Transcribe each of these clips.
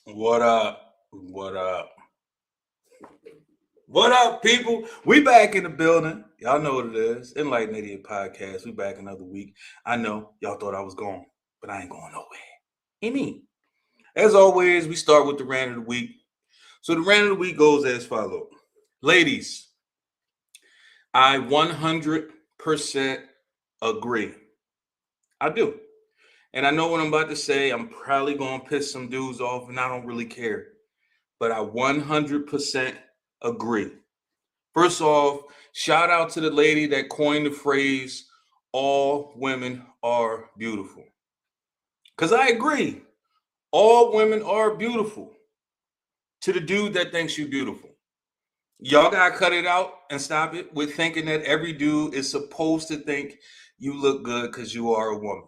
What up? What up? What up, people? We back in the building. Y'all know what it is. Enlightened Idiot Podcast. We back another week. I know y'all thought I was gone, but I ain't going nowhere. Ain't me. As always, we start with the rant of the week. So the rant of the week goes as follows. Ladies, I 100% agree. I do. And I know what I'm about to say. I'm probably going to piss some dudes off, and I don't really care. But I 100% agree. First off, shout out to the lady that coined the phrase, all women are beautiful. Because I agree. All women are beautiful. To the dude that thinks you're beautiful. Y'all got to cut it out and stop it with thinking that every dude is supposed to think you look good because you are a woman.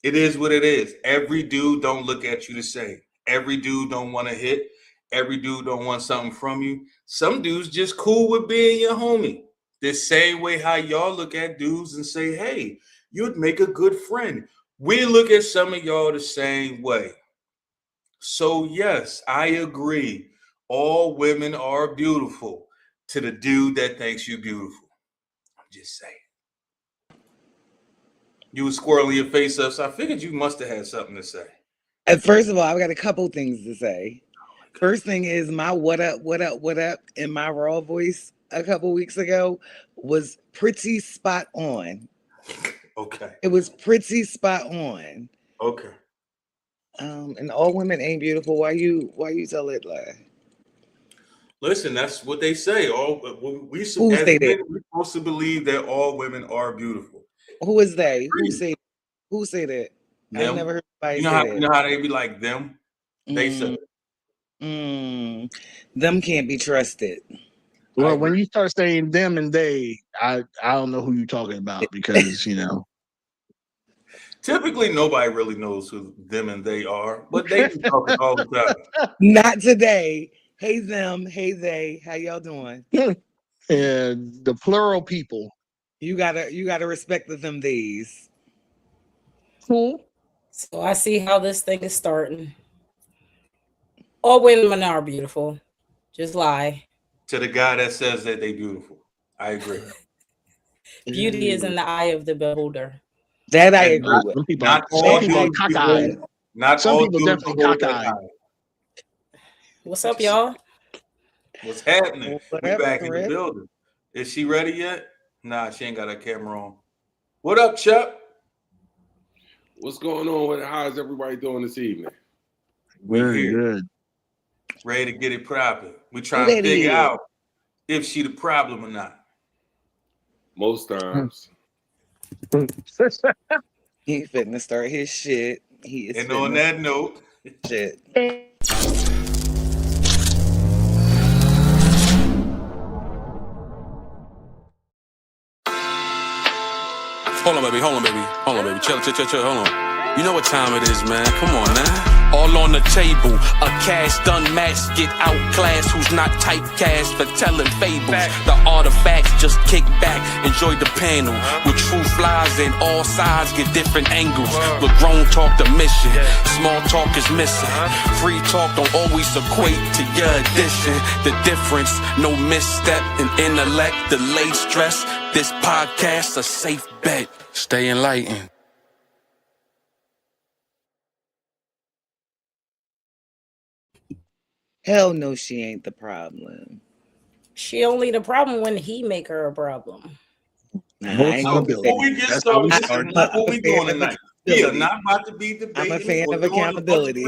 It is what it is. Every dude don't look at you the same. Every dude don't want to hit. Every dude don't want something from you. Some dudes just cool with being your homie. The same way how y'all look at dudes and say, hey, you'd make a good friend. We look at some of y'all the same way. So yes, I agree. All women are beautiful to the dude that thinks you're beautiful. I'm just saying. You was squirreling your face up, so I figured you must have had something to say. First of all, I've got a couple things to say. First thing is my what up in my raw voice a couple weeks ago was pretty spot on. Okay. It was pretty spot on. Okay. And all women ain't beautiful. Why you tell it lie? Listen, that's what they say. We're supposed to believe that all women are beautiful. Who is they? Who say that? Them. I never heard anybody say that. You know how they be like them? They say them can't be trusted. Well, when you start saying them and they, I don't know who you're talking about because, Typically, nobody really knows who them and they are, but they be talking all the time. Not today. Hey, them. Hey, they. How y'all doing? And the plural people. You gotta respect the them these. Cool. So I see how this thing is starting. All women are beautiful. Just lie. To the guy that says that they beautiful. I agree. Beauty is in the eye of the beholder. That I agree with. Not all people cockeyed. Not some all people definitely cockeyed. What's up, y'all? What's happening? We back in the building. Is she ready yet? Nah, she ain't got her camera on. What up, Chuck? What's going on? How's everybody doing this evening? Very good. Ready to get it proper. We trying to figure out if she the problem or not. Most times. He finna start his shit. He is. And on that note, shit. Hold on, baby. Chill, hold on. You know what time it is, man. Come on, now. All on the table, a cash done match, get outclassed. Who's not typecast for telling fables? The artifacts just kick back, enjoy the panel. With truth lies in all sides, get different angles. But grown talk the mission, small talk is missing. Free talk don't always equate to your addition. The difference, no misstep in intellect, delayed stress. This podcast a safe bet. Stay enlightened. Hell no, she ain't the problem. She only the problem when he make her a problem. Before we get started, what we doing tonight? We are not about to be debating. I'm a fan of accountability.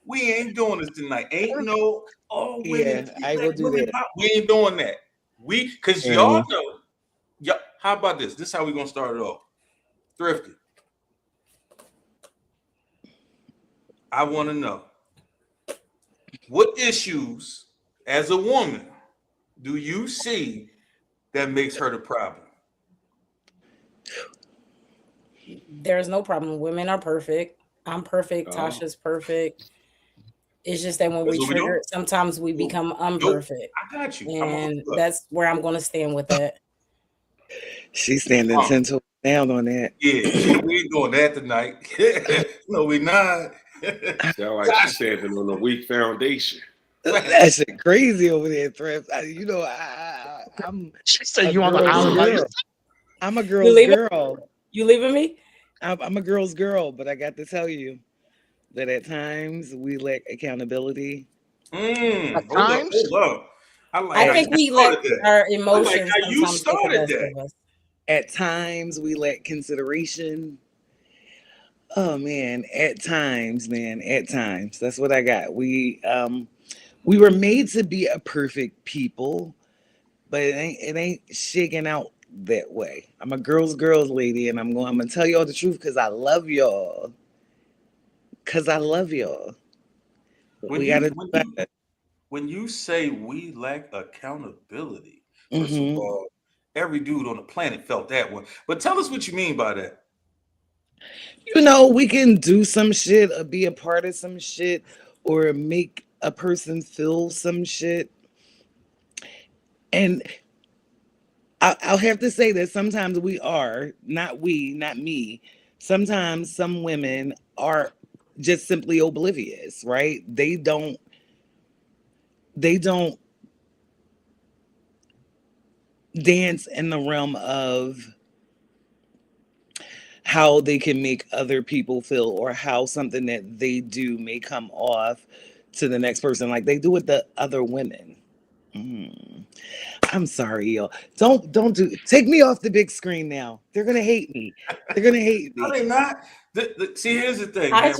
We ain't doing this tonight. Ain't no. Oh, yeah, I will do that. We ain't doing that. Because y'all know. How about this? This is how we gonna start it off. Thrifty. I want to know, what issues as a woman do you see that makes her the problem? There's no problem. Women are perfect. I'm perfect. Tasha's perfect. It's just that when we trigger, sometimes we become unperfect. I got you. And that's where I'm going to stand with that. She's standing 10 toes down on that. Yeah, we ain't doing that tonight. No, we not. Sound like she's standing on a weak foundation. That shit crazy over there, Thrift. She said you on the island by yourself. I'm a girl's girl. You leaving me? I'm a girl's girl, but I got to tell you that at times we lack accountability. At times? Hold up. I think we let our emotions. How you started that. At times we lack consideration. Oh man, at times. That's what I got. We were made to be a perfect people, but it ain't shaking out that way. I'm a girl's lady, and I'm gonna tell y'all the truth because I love y'all. When you say we lack accountability, first of all, every dude on the planet felt that one. But tell us what you mean by that. We can do some shit or be a part of some shit or make a person feel some shit. And I'll have to say that sometimes we are, not me. Sometimes some women are just simply oblivious, right? They don't dance in the realm of how they can make other people feel or how something that they do may come off to the next person like they do with the other women. I'm sorry, y'all. Don't take me off the big screen now. They're gonna hate me. No, they're not. See, here's the thing, man.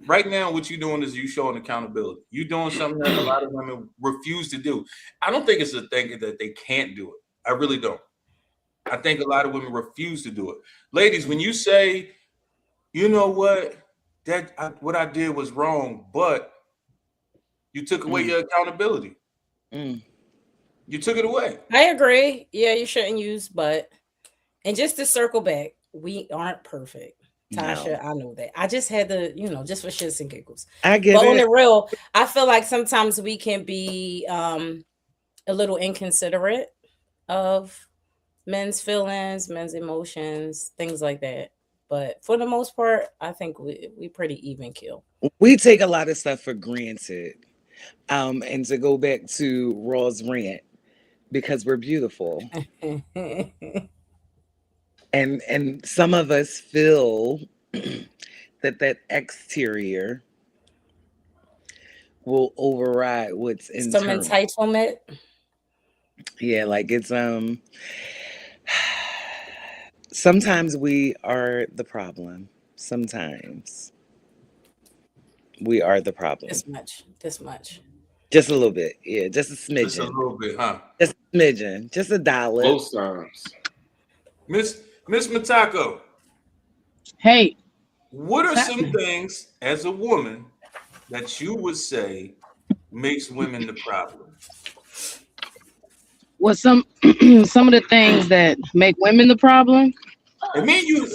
Right now, what you're doing is you showing accountability. You're doing something that a lot of women refuse to do. I don't think it's a thing that they can't do it. I really don't. I think a lot of women refuse to do it. Ladies, when you say, you know what, what I did was wrong, but you took away your accountability. You took it away. I agree. Yeah, you shouldn't use but. And just to circle back, we aren't perfect. Tasha, no. I know that. I just had to, just for shits and giggles. I get it. But on the real, I feel like sometimes we can be a little inconsiderate of men's feelings, men's emotions, things like that. But for the most part, I think we pretty even kill. We take a lot of stuff for granted. And to go back to Raw's rant, because we're beautiful. And some of us feel that exterior will override what's internal. Some entitlement. Yeah, like it's sometimes we are the problem. Sometimes we are the problem. This much. Just a little bit. Yeah, just a smidgen. Just a little bit, huh? Just a smidgen. Just $1. Both times. Miss Matako. Hey. What are some things as a woman that you would say makes women the problem? Well, some of the things that make women the problem. And me and you,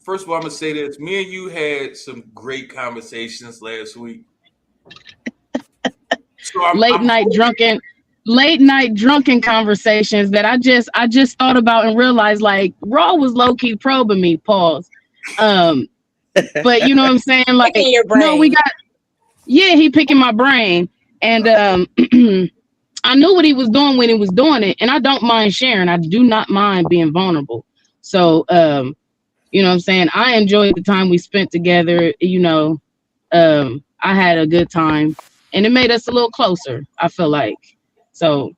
first of all, I'm gonna say this. Me and you had some great conversations last week. So late night drunken conversations that I just thought about and realized like Raw was low key probing me. Pause. But you know what I'm saying? Like, no, he picking my brain, and I knew what he was doing when he was doing it, and I don't mind sharing. I do not mind being vulnerable. So, you know what I'm saying? I enjoyed the time we spent together. I had a good time, and it made us a little closer, I feel like. So,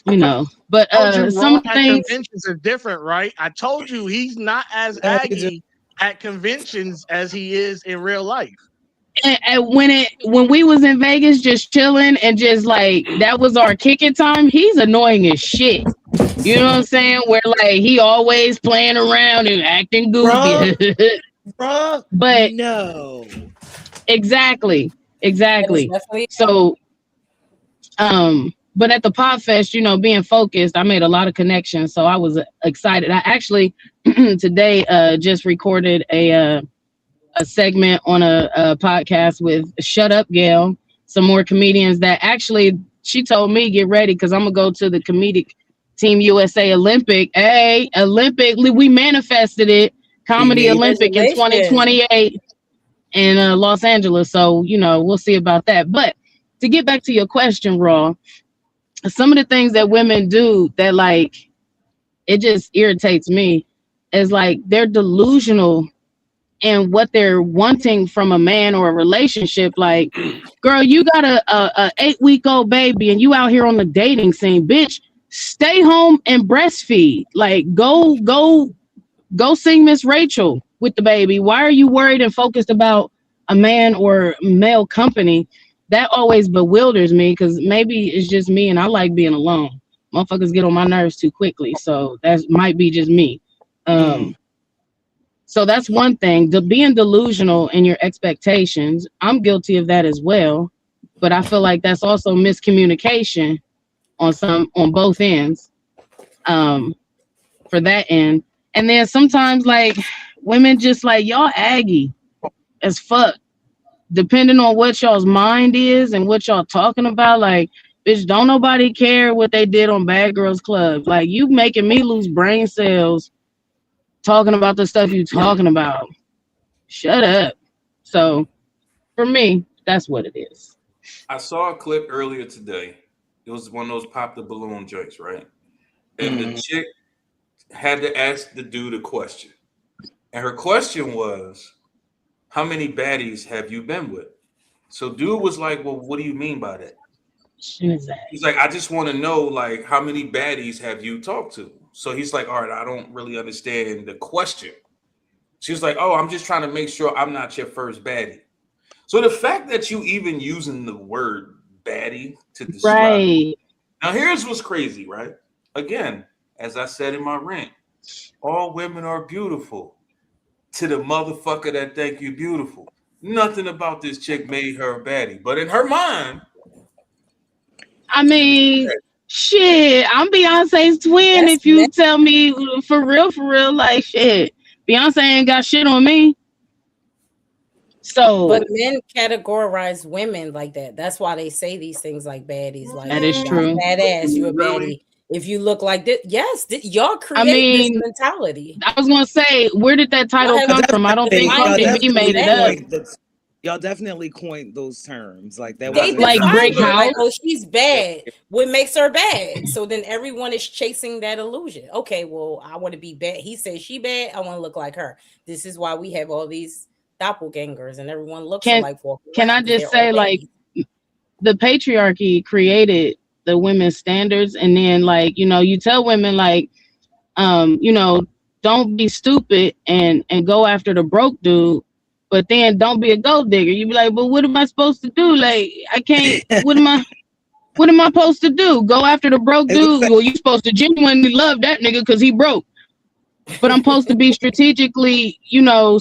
but some things conventions are different, right? I told you he's not as aggy at conventions as he is in real life. And when we was in Vegas just chilling and just like that was our kicking time, he's annoying as shit. You know what I'm saying? Where like he always playing around and acting goofy. Bro, but no. Exactly. So but at the Podfest, being focused, I made a lot of connections. So I was excited. I actually today just recorded a segment on a podcast with Shut Up Gail, some more comedians that actually she told me get ready because I'm gonna go to the comedic Team USA Olympic. Hey, Olympic, we manifested it. Comedy Olympic in 2028. in Los Angeles. So, we'll see about that. But to get back to your question, Raw, some of the things that women do that like, it just irritates me is like they're delusional in what they're wanting from a man or a relationship. Like, girl, you got a 8-week-old baby and you out here on the dating scene, bitch. Stay home and breastfeed. Like, go sing Miss Rachel with the baby. Why are you worried and focused about a man or male company? That always bewilders me, because maybe it's just me and I like being alone. Motherfuckers get on my nerves too quickly, so that might be just me. So that's one thing. Being delusional in your expectations, I'm guilty of that as well. But I feel like that's also miscommunication on both ends. For that end. And then sometimes like women just like, y'all aggy as fuck. Depending on what y'all's mind is and what y'all talking about, like, bitch, don't nobody care what they did on Bad Girls Club. Like, you making me lose brain cells talking about the stuff you talking about. Shut up. So for me, that's what it is. I saw a clip earlier today. It was one of those pop the balloon joints, right? And the chick had to ask the dude a question. And her question was, how many baddies have you been with? So dude was like, well, what do you mean by that? He's like, I just want to know, like, how many baddies have you talked to? So he's like, all right, I don't really understand the question. She's like, oh, I'm just trying to make sure I'm not your first baddie. So the fact that you even using the word baddie to describe right. Now here's what's crazy, right? Again, as I said in my rant, all women are beautiful. To the motherfucker that think you beautiful. Nothing about this chick made her a baddie. But in her mind, I mean, shit, I'm Beyonce's twin. If you tell me for real, like, shit, Beyonce ain't got shit on me. So, but men categorize women like that. That's why they say these things like baddies. Like, that is true. Badass, you're a baddie. If you look like this, yes, y'all create this mentality. I was gonna say, where did that title come from? I don't think Cardi B made it up. Y'all definitely coined those terms like that. They like Brick House. Like, oh, she's bad. What makes her bad? So then everyone is chasing that illusion. Okay, well, I want to be bad. He says she bad. I want to look like her. This is why we have all these doppelgangers and everyone looks like. Can I just say, like, the patriarchy created the women's standards, and then, like, you tell women, like, don't be stupid and go after the broke dude, but then don't be a gold digger. You be like, but what am I supposed to do? Like, I can't. What am I supposed to do? Go after the broke dude? Well, you supposed to genuinely love that nigga because he broke. But I'm supposed to be strategically,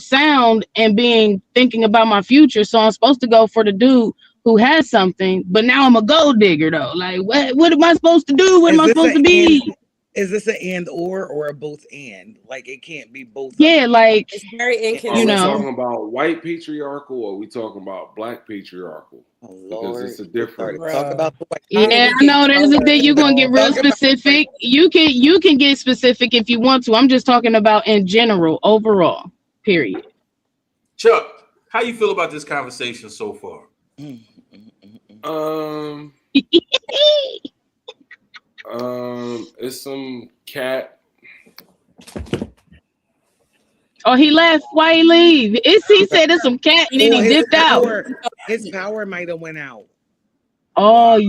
sound and thinking about my future. So I'm supposed to go for the dude who has something. But now I'm a gold digger though. Like, what am I supposed to do? What am I supposed to be? Is this an and or a both and? Like, it can't be both. Yeah, like, it's very inconsistent. Are we talking about white patriarchal or are we talking about black patriarchal? Oh, Lord. Because it's a difference. Talk about the white. Yeah, I know there's a thing you're gonna get real specific. You can get specific if you want to. I'm just talking about in general, overall. Period. Chuck, how you feel about this conversation so far? It's some cat. Oh, he left. Why he leave? He said it's some cat and then he dipped out. His power might have went out. Oh,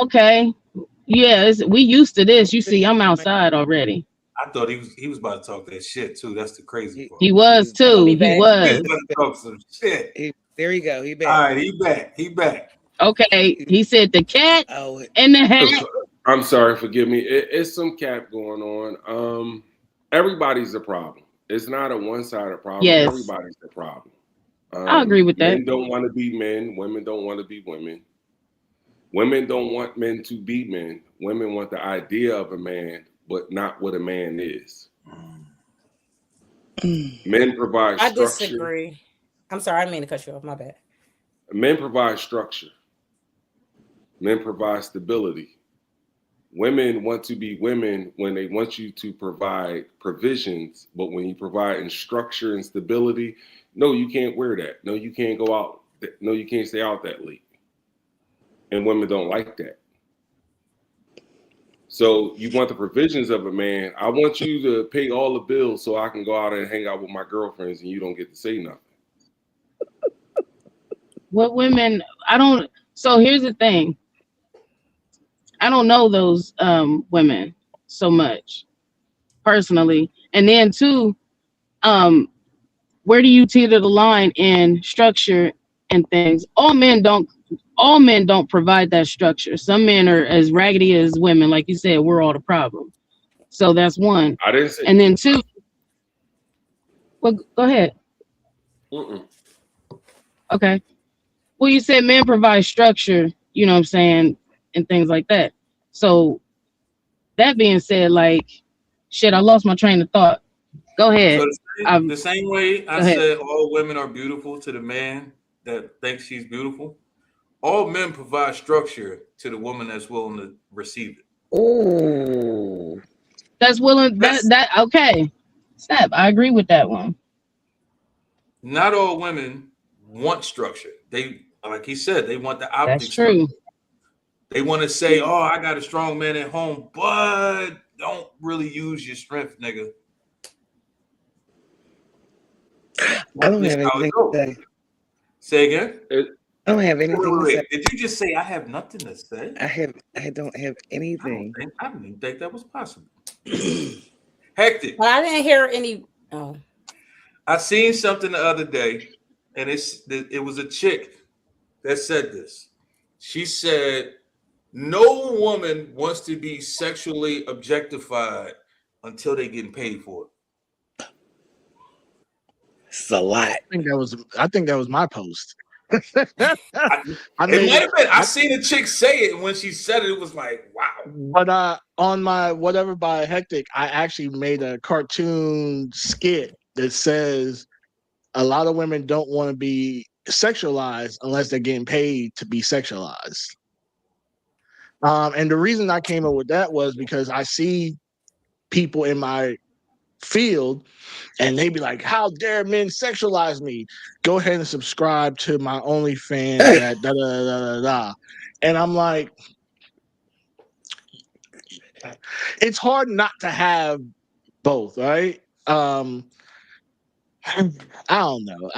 okay. Yeah, we used to this. You see, I'm outside already. I thought he was about to talk that shit too. That's the crazy part. He was too. He was. He was about to talk some shit. There you go. He back. All right, he back. Okay, he said the cat and the hat. I'm sorry, forgive me. It's some cat going on. Everybody's a problem. It's not a one-sided problem. Yes. Everybody's the problem. I agree with that. Men don't want to be men. Women don't want to be women. Women don't want men to be men. Women want the idea of a man, but not what a man is. Men provide structure. I disagree. I'm sorry, I didn't mean to cut you off. My bad. Men provide structure. Men provide stability. Women want to be women when they want you to provide provisions, but when you provide in structure and stability, no, you can't wear that. No, you can't go out. No, you can't stay out that late. And women don't like that. So you want the provisions of a man. I want you to pay all the bills so I can go out and hang out with my girlfriends and you don't get to say nothing. What women, so here's the thing. I don't know those women so much personally. And then too, where do you teeter the line in structure and things? All men don't provide that structure. Some men are as raggedy as women. Like you said, we're all the problem. So that's one. I didn't say. And then two, well, go ahead. Okay. Well, you said men provide structure, you know what I'm saying, and things like that. So that being said, like, shit, I lost my train of thought. Go ahead. So the same way I said all women are beautiful to the man that thinks she's beautiful, all men provide structure to the woman that's willing to receive it. Oh, that's willing. That okay. Step. I agree with that one. Not all women want structure. They, like he said, they want the optics. That's true. They want to say, "Oh, I got a strong man at home," but don't really use your strength, nigga. I don't have anything to say. Say again? I don't have anything to say. Did you just say I have nothing to say? I don't have anything. I didn't even think that was possible. Hectic. Well, I didn't hear any. Oh. I seen something the other day, and it was a chick that said this. She said, "No woman wants to be sexually objectified until they getting paid for it." It's a lot. I think that was my post. It might have been. I seen a chick say it, and when she said it, it was like, wow. But on my whatever by Hectic, I actually made a cartoon skit that says a lot of women don't want to be sexualized unless they're getting paid to be sexualized. And the reason I came up with that was because I see people in my field and they be like, "How dare men sexualize me? Go ahead and subscribe to my OnlyFans at da da da da da." And I'm like, it's hard not to have both, right? I don't know.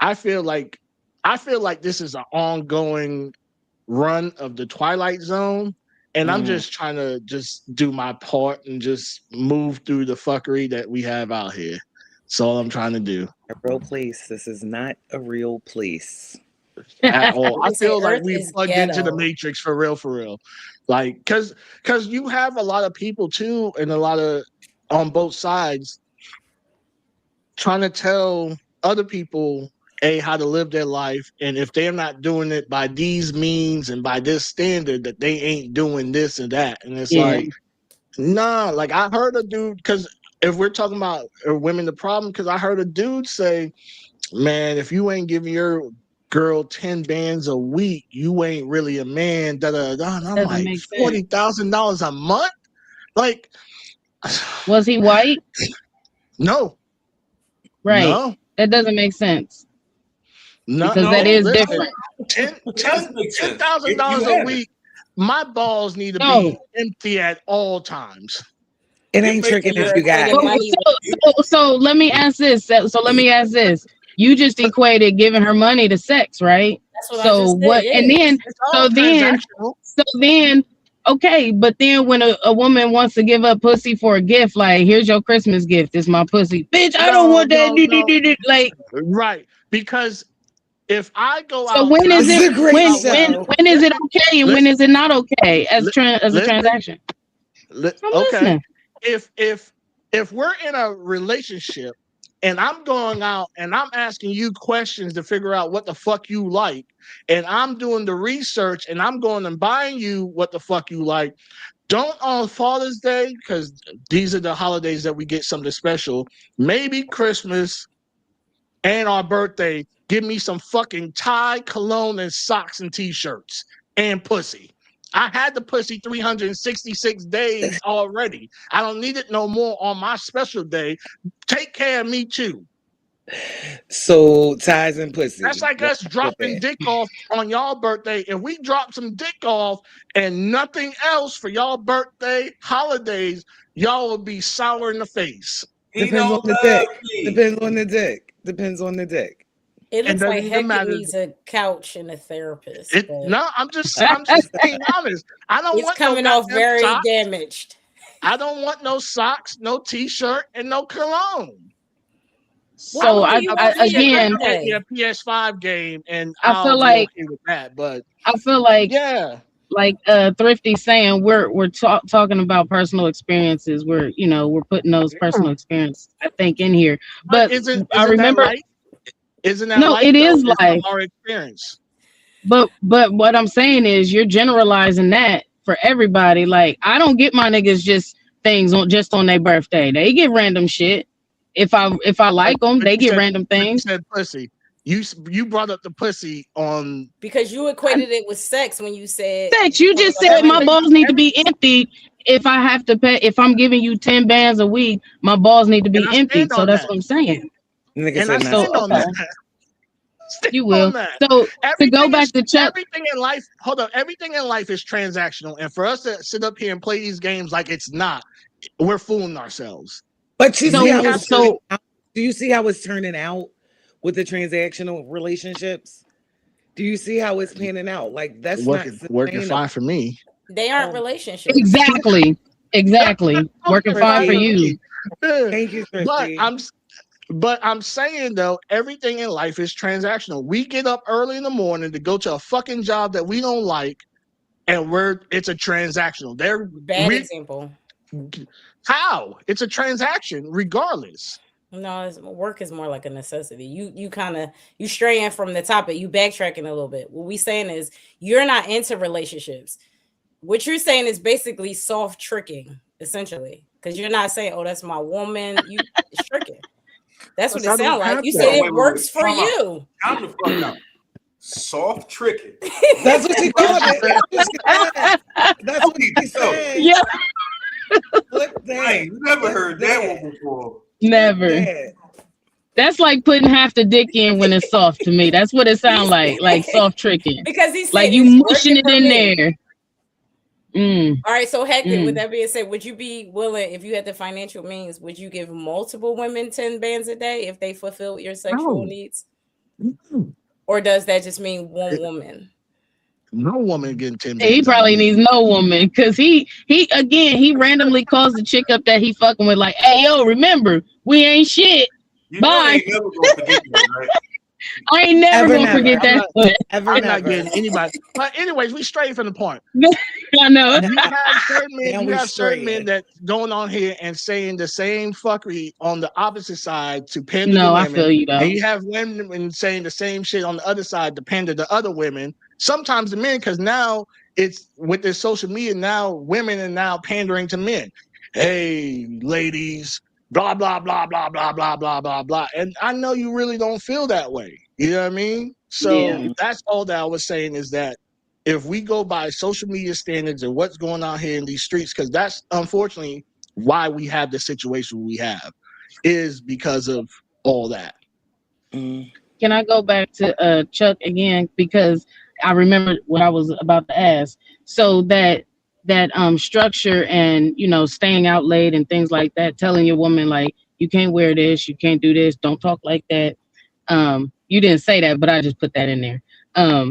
I feel like this is an ongoing run of the Twilight Zone. And I'm just trying to just do my part and just move through the fuckery that we have out here. That's all I'm trying to do. A real place. This is not a real place. At all. I feel like we plugged into the Matrix for real. Like, cause you have a lot of people too, and a lot of on both sides trying to tell other people how to live their life, and if they're not doing it by these means and by this standard, that they ain't doing this and that. And it's like, nah, like I heard a dude, because if we're talking about women the problem, because I heard a dude say, "Man, if you ain't giving your girl 10 bands a week, you ain't really a man." Da da da. And I'm like, $40,000 a month? Like, was he white? No. Right. No. That doesn't make sense. No, because that is different. $10,000 a week. My balls need to be empty at all times. It ain't tricking if you got it. So let me ask this. So let me ask this. You just equated giving her money to sex, right? That's what I just said, and then okay, but then when a woman wants to give up pussy for a gift, like, here's your Christmas gift, it's my pussy. Bitch, I don't want that. Like, right. Because if I go out, so when is it when is it okay and when is it not okay as a transaction? Okay. If we're in a relationship and I'm going out and I'm asking you questions to figure out what the fuck you like, and I'm doing the research and I'm going and buying you what the fuck you like, don't on Father's Day, because these are the holidays that we get something special, maybe Christmas and our birthday, give me some fucking tie, cologne, and socks and t-shirts and pussy. I had the pussy 366 days already. I don't need it no more on my special day. Take care of me too. So ties and pussy. That's like us dropping dick off on y'all birthday. If we drop some dick off and nothing else for y'all birthday holidays, y'all will be sour in the face. Depends on the dick. Depends on the dick. Depends on the dick. It looks like Hector needs a couch and a therapist. No, I'm just being honest. I don't want coming no off very socks. damaged. I don't want no socks, no t-shirt, and no cologne. So I again, a PS5 game, and I feel like okay with that. But I feel like like Thrifty saying we're talking about personal experiences. We're putting those personal experiences I think in here. But I remember. Isn't that no, life, it is life. Our experience. But what I'm saying is you're generalizing that for everybody. Like I don't get my niggas just things on their birthday. They get random shit. If I like them, they get random things. You said pussy. You brought up the pussy on because you equated it with sex when you said sex. You just said my balls need to be empty. If I have to pay, if I'm giving you 10 bands a week, my balls need to be empty. So that's what I'm saying. And I stand on that. You will. So to go back to Chuck, everything in life. Hold on. Everything in life is transactional, and for us to sit up here and play these games like it's not, we're fooling ourselves. But you see do you see how it's turning out with the transactional relationships? Do you see how it's panning out? Like that's working fine for me. They aren't relationships. Exactly. Working fine for you. Thank you, But I'm saying though, everything in life is transactional. We get up early in the morning to go to a fucking job that we don't like, and it's a transactional. Bad example. How? It's a transaction, regardless. No, work is more like a necessity. You straying from the topic. You backtracking a little bit. What we saying is you're not into relationships. What you're saying is basically soft tricking, essentially, because you're not saying, "Oh, that's my woman." You tricking. That's what it sounds like. You said it works for you. Calm the fuck down. Soft tricking. That's what you called it. That's what you said. Yeah. I ain't never heard that one before. Never. That's like putting half the dick in when it's soft to me. That's what it sounds like soft tricking. Because he's like you mushing it in there. All right, so Hector, with that being said, would you be willing, if you had the financial means, would you give multiple women 10 bands a day if they fulfill your sexual needs? Or does that just mean one woman? No woman getting 10 bands. He probably needs no woman because he randomly calls the chick up that he fucking with like, hey, yo, remember, we ain't shit. Bye. I ain't never gonna forget that. I'm not getting anybody. But anyways, we strayed from the point. I know. You have certain men that going on here and saying the same fuckery on the opposite side to pander to women. I feel you though. And you have women saying the same shit on the other side to pander to other women. Sometimes the men, because now it's with this social media, now women are now pandering to men. Hey, ladies. Blah, blah, blah, blah, blah, blah, blah, blah, blah. And I know you really don't feel that way. You know what I mean? So that's all that I was saying is that if we go by social media standards and what's going on here in these streets, because that's unfortunately why we have the situation we have, is because of all that. Can I go back to Chuck again? Because I remember what I was about to ask. So that structure and staying out late and things like that, telling your woman like you can't wear this, you can't do this, don't talk like that. You didn't say that, but I just put that in there. At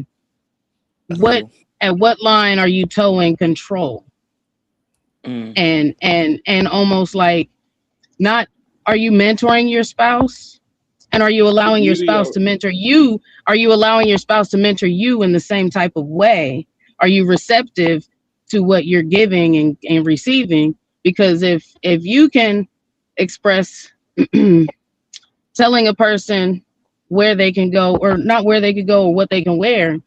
what line are you towing control? And almost like not, are you mentoring your spouse? And are you allowing your spouse to mentor you? Are you allowing your spouse to mentor you in the same type of way? Are you receptive to what you're giving and receiving? Because if you can express telling a person where they can go or not where they could go or what they can wear,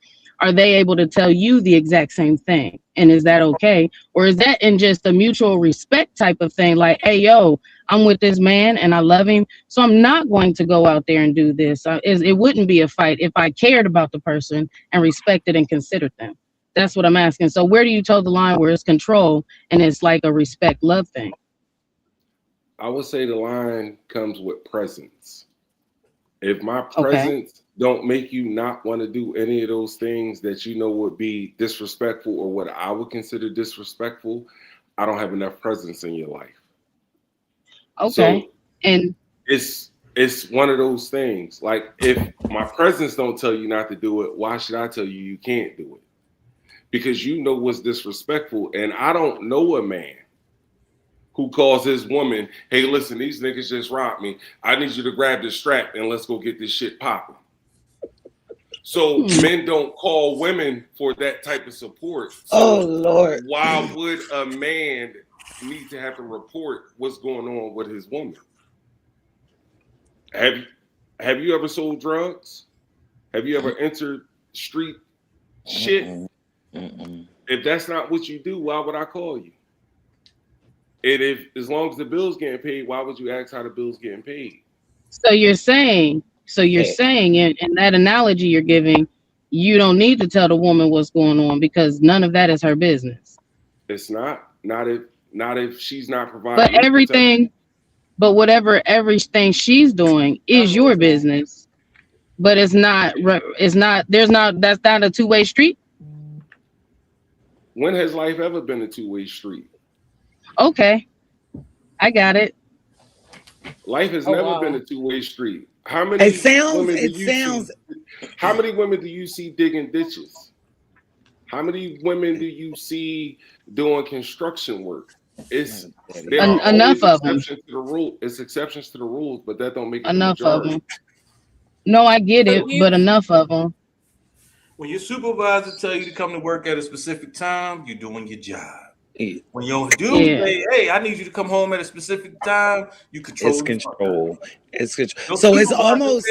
are they able to tell you the exact same thing? And is that okay? Or is that in just a mutual respect type of thing? Like, hey, yo, I'm with this man and I love him, so I'm not going to go out there and do this. It wouldn't be a fight if I cared about the person and respected and considered them. That's what I'm asking. So where do you toe the line where it's control and it's like a respect love thing? I would say the line comes with presence. If my presence don't make you not want to do any of those things that you know would be disrespectful or what I would consider disrespectful, I don't have enough presence in your life. Okay. So and it's one of those things. Like, if my presence don't tell you not to do it, why should I tell you you can't do it? Because you know what's disrespectful. And I don't know a man who calls his woman, hey, listen, these niggas just robbed me. I need you to grab this strap and let's go get this shit popping. So men don't call women for that type of support. So Lord. Why would a man need to have to report what's going on with his woman? Have you ever sold drugs? Have you ever entered street shit? If that's not what you do, why would I call you? And if, as long as the bill's getting paid, why would you ask how the bill's getting paid? So you're saying in that analogy you're giving, you don't need to tell the woman what's going on because none of that is her business. It's not if she's not providing. But everything she's doing is your business. But that's not a two-way street. When has life ever been a two-way street? Okay, I got it. Life has never been a two-way street. How many women do you see digging ditches? How many women do you see doing construction work? It's enough of them. It's exceptions to the rules, but that don't make it enough of them. No, I get it, but enough of them. When your supervisor tell you to come to work at a specific time, you're doing your job. When your dude say, hey, I need you to come home at a specific time, you control. It's control. It's control. So it's almost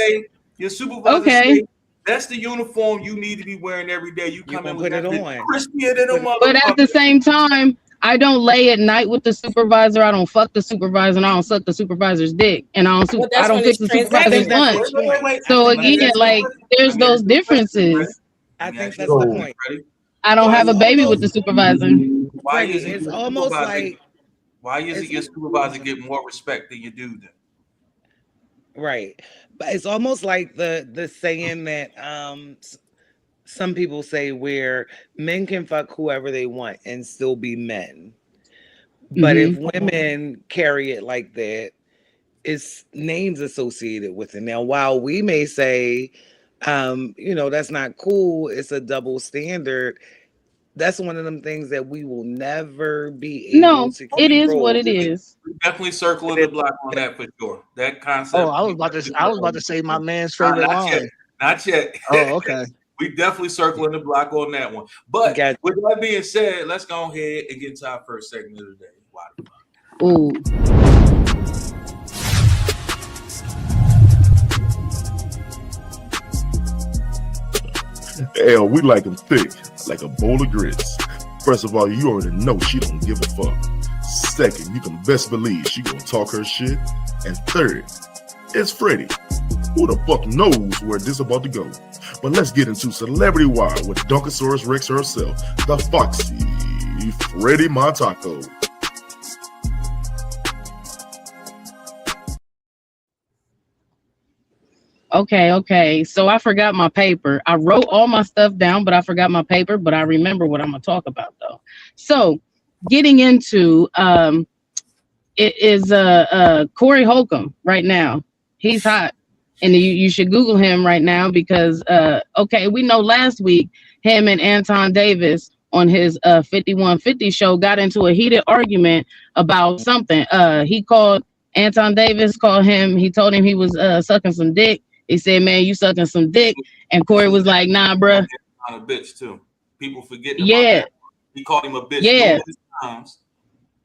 your supervisor say, that's the uniform you need to be wearing every day. You come in with it on. Crispier than a motherfucker. But at the same time, I don't lay at night with the supervisor. I don't fuck the supervisor, and I don't suck the supervisor's dick, and I don't fix the supervisor's lunch. So again, like, there's those differences. I think that's the point. I don't have a baby with the supervisor. Why is it? It's almost like. Why is it your supervisor get more respect than you do then? Right, but it's almost like the saying that some people say where men can fuck whoever they want and still be men, but if women carry it like that, it's names associated with it. Now, while we may say, that's not cool, it's a double standard. That's one of them things that we will never be able to control. It is what it is. We're definitely circling the block on that for sure. That concept. Oh, I was about to say my man's favorite line. Not yet. Oh, okay. We definitely circling the block on that one. But with that being said, let's go ahead and get into our first segment of the day. Why the fuck? Ooh. Hell, we like them thick, like a bowl of grits. First of all, you already know she don't give a fuck. Second, you can best believe she gonna talk her shit. And third, it's Freddie. Who the fuck knows where this about to go? But let's get into Celebrity Wire with Dunkosaurus Rex herself, the Foxy Freddie Montaco. Okay. So I forgot my paper. I wrote all my stuff down, but I forgot my paper. But I remember what I'm gonna talk about though. So getting into it is Corey Holcomb right now. He's hot, and you should Google him right now because we know last week him and Anton Davis on his 5150 show got into a heated argument about something. Anton Davis called him. He told him he was sucking some dick. He said, "Man, you sucking some dick," and Corey was like, "Nah, bruh." A bitch too. People forget. That. He called him a bitch.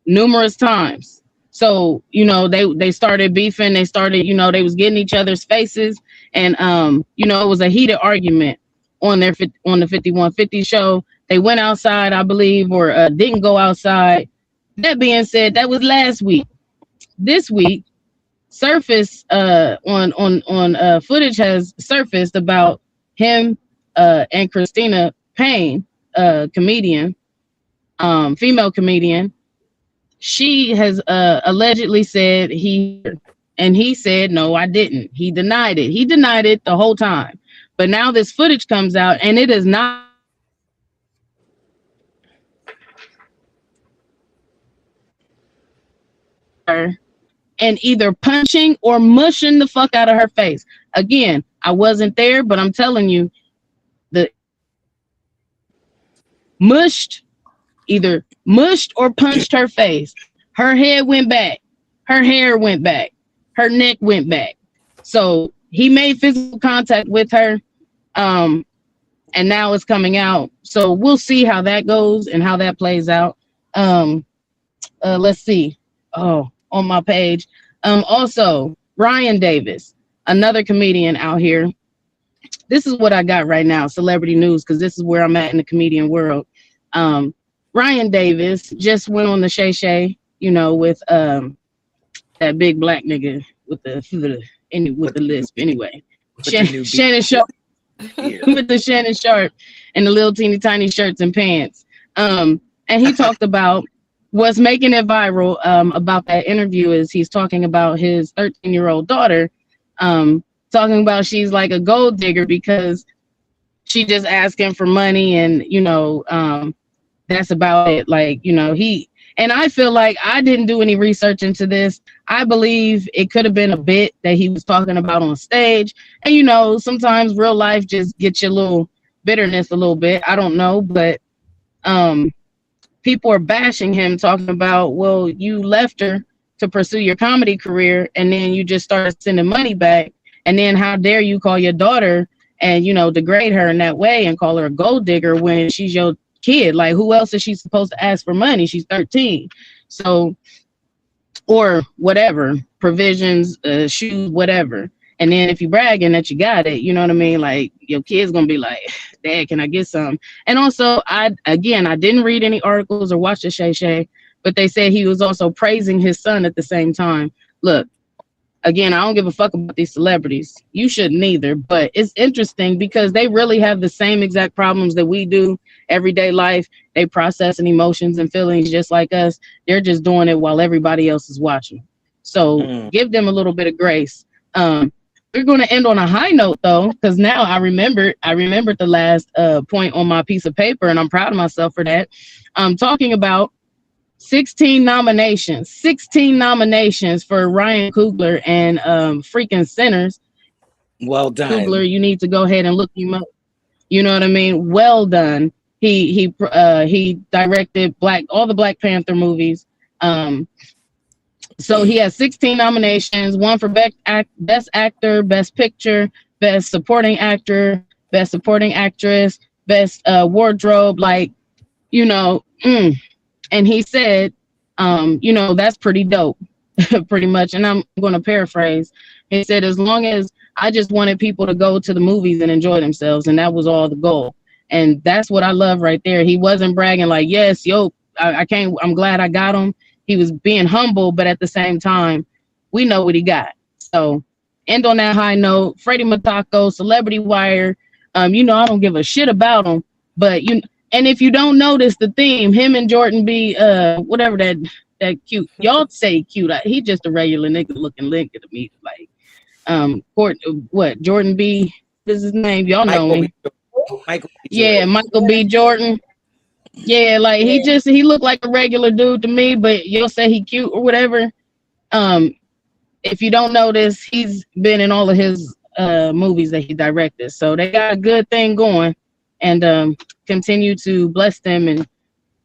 Numerous times. So they started beefing. They started, they was getting each other's faces, and it was a heated argument on the 5150 show. They went outside, I believe, or didn't go outside. That being said, that was last week. This week, surfaced on footage has surfaced about him and Christina Payne comedian, female comedian. She has allegedly said and he said, no, I didn't. He denied it. He denied it the whole time. But now this footage comes out and it is not her, and either punching or mushing the fuck out of her face. Again, I wasn't there, but I'm telling you, the either mushed or punched her face. Her head went back. Her hair went back. Her neck went back. So he made physical contact with her. And now it's coming out. So we'll see how that goes and how that plays out. Let's see. Oh, on my page. Also, Ryan Davis, another comedian out here. This is what I got right now, celebrity news, because this is where I'm at in the comedian world. Ryan Davis just went on the Shay Shay, with that big black nigga with the lisp. Anyway, Shannon Sharp with the Shannon Sharp and the little teeny tiny shirts and pants. And he talked about what's making it viral about that interview is he's talking about his 13-year-old daughter, talking about she's like a gold digger because she just asked him for money and, that's about it. Like, and I feel like I didn't do any research into this. I believe it could have been a bit that he was talking about on stage. And, sometimes real life just gets you a little bitterness a little bit. I don't know, but people are bashing him, talking about, well, you left her to pursue your comedy career and then you just started sending money back. And then how dare you call your daughter and, degrade her in that way and call her a gold digger when she's your kid? Like, who else is she supposed to ask for money? She's 13. So, or whatever, provisions, shoes, whatever. And then if you bragging that you got it, you know what I mean? Like, your kid's going to be like, Dad, can I get some? And also, I didn't read any articles or watch the Shay Shay, but they said he was also praising his son at the same time. Look, again, I don't give a fuck about these celebrities. You shouldn't either, but it's interesting because they really have the same exact problems that we do everyday life. They processing emotions and feelings just like us. They're just doing it while everybody else is watching. So give them a little bit of grace. We're going to end on a high note though, because now I remembered the last point on my piece of paper, and I'm proud of myself for that. I'm talking about 16 nominations for Ryan Coogler and freaking Sinners. Well done. Coogler, you need to go ahead and look him up. You know what I mean? Well done. He directed all the Black Panther movies. So he has 16 nominations, one for Best Actor, Best Picture, Best Supporting Actor, Best Supporting Actress, Best Wardrobe, and he said, that's pretty dope, pretty much. And I'm going to paraphrase. He said, as long as I just wanted people to go to the movies and enjoy themselves, and that was all the goal. And that's what I love right there. He wasn't bragging like, yes, I'm glad I got him. He was being humble, but at the same time, we know what he got. So end on that high note. Freddie Matako, Celebrity Wire. I don't give a shit about him, but and if you don't notice the theme, him and Jordan B, whatever that cute, y'all say cute. He just a regular nigga looking nigga to me. Like, Jordan B, this is his name. Y'all know him. Michael B. Jordan. Yeah, like he looked like a regular dude to me, but you'll say he cute or whatever. If you don't notice, he's been in all of his movies that he directed. So they got a good thing going, and continue to bless them and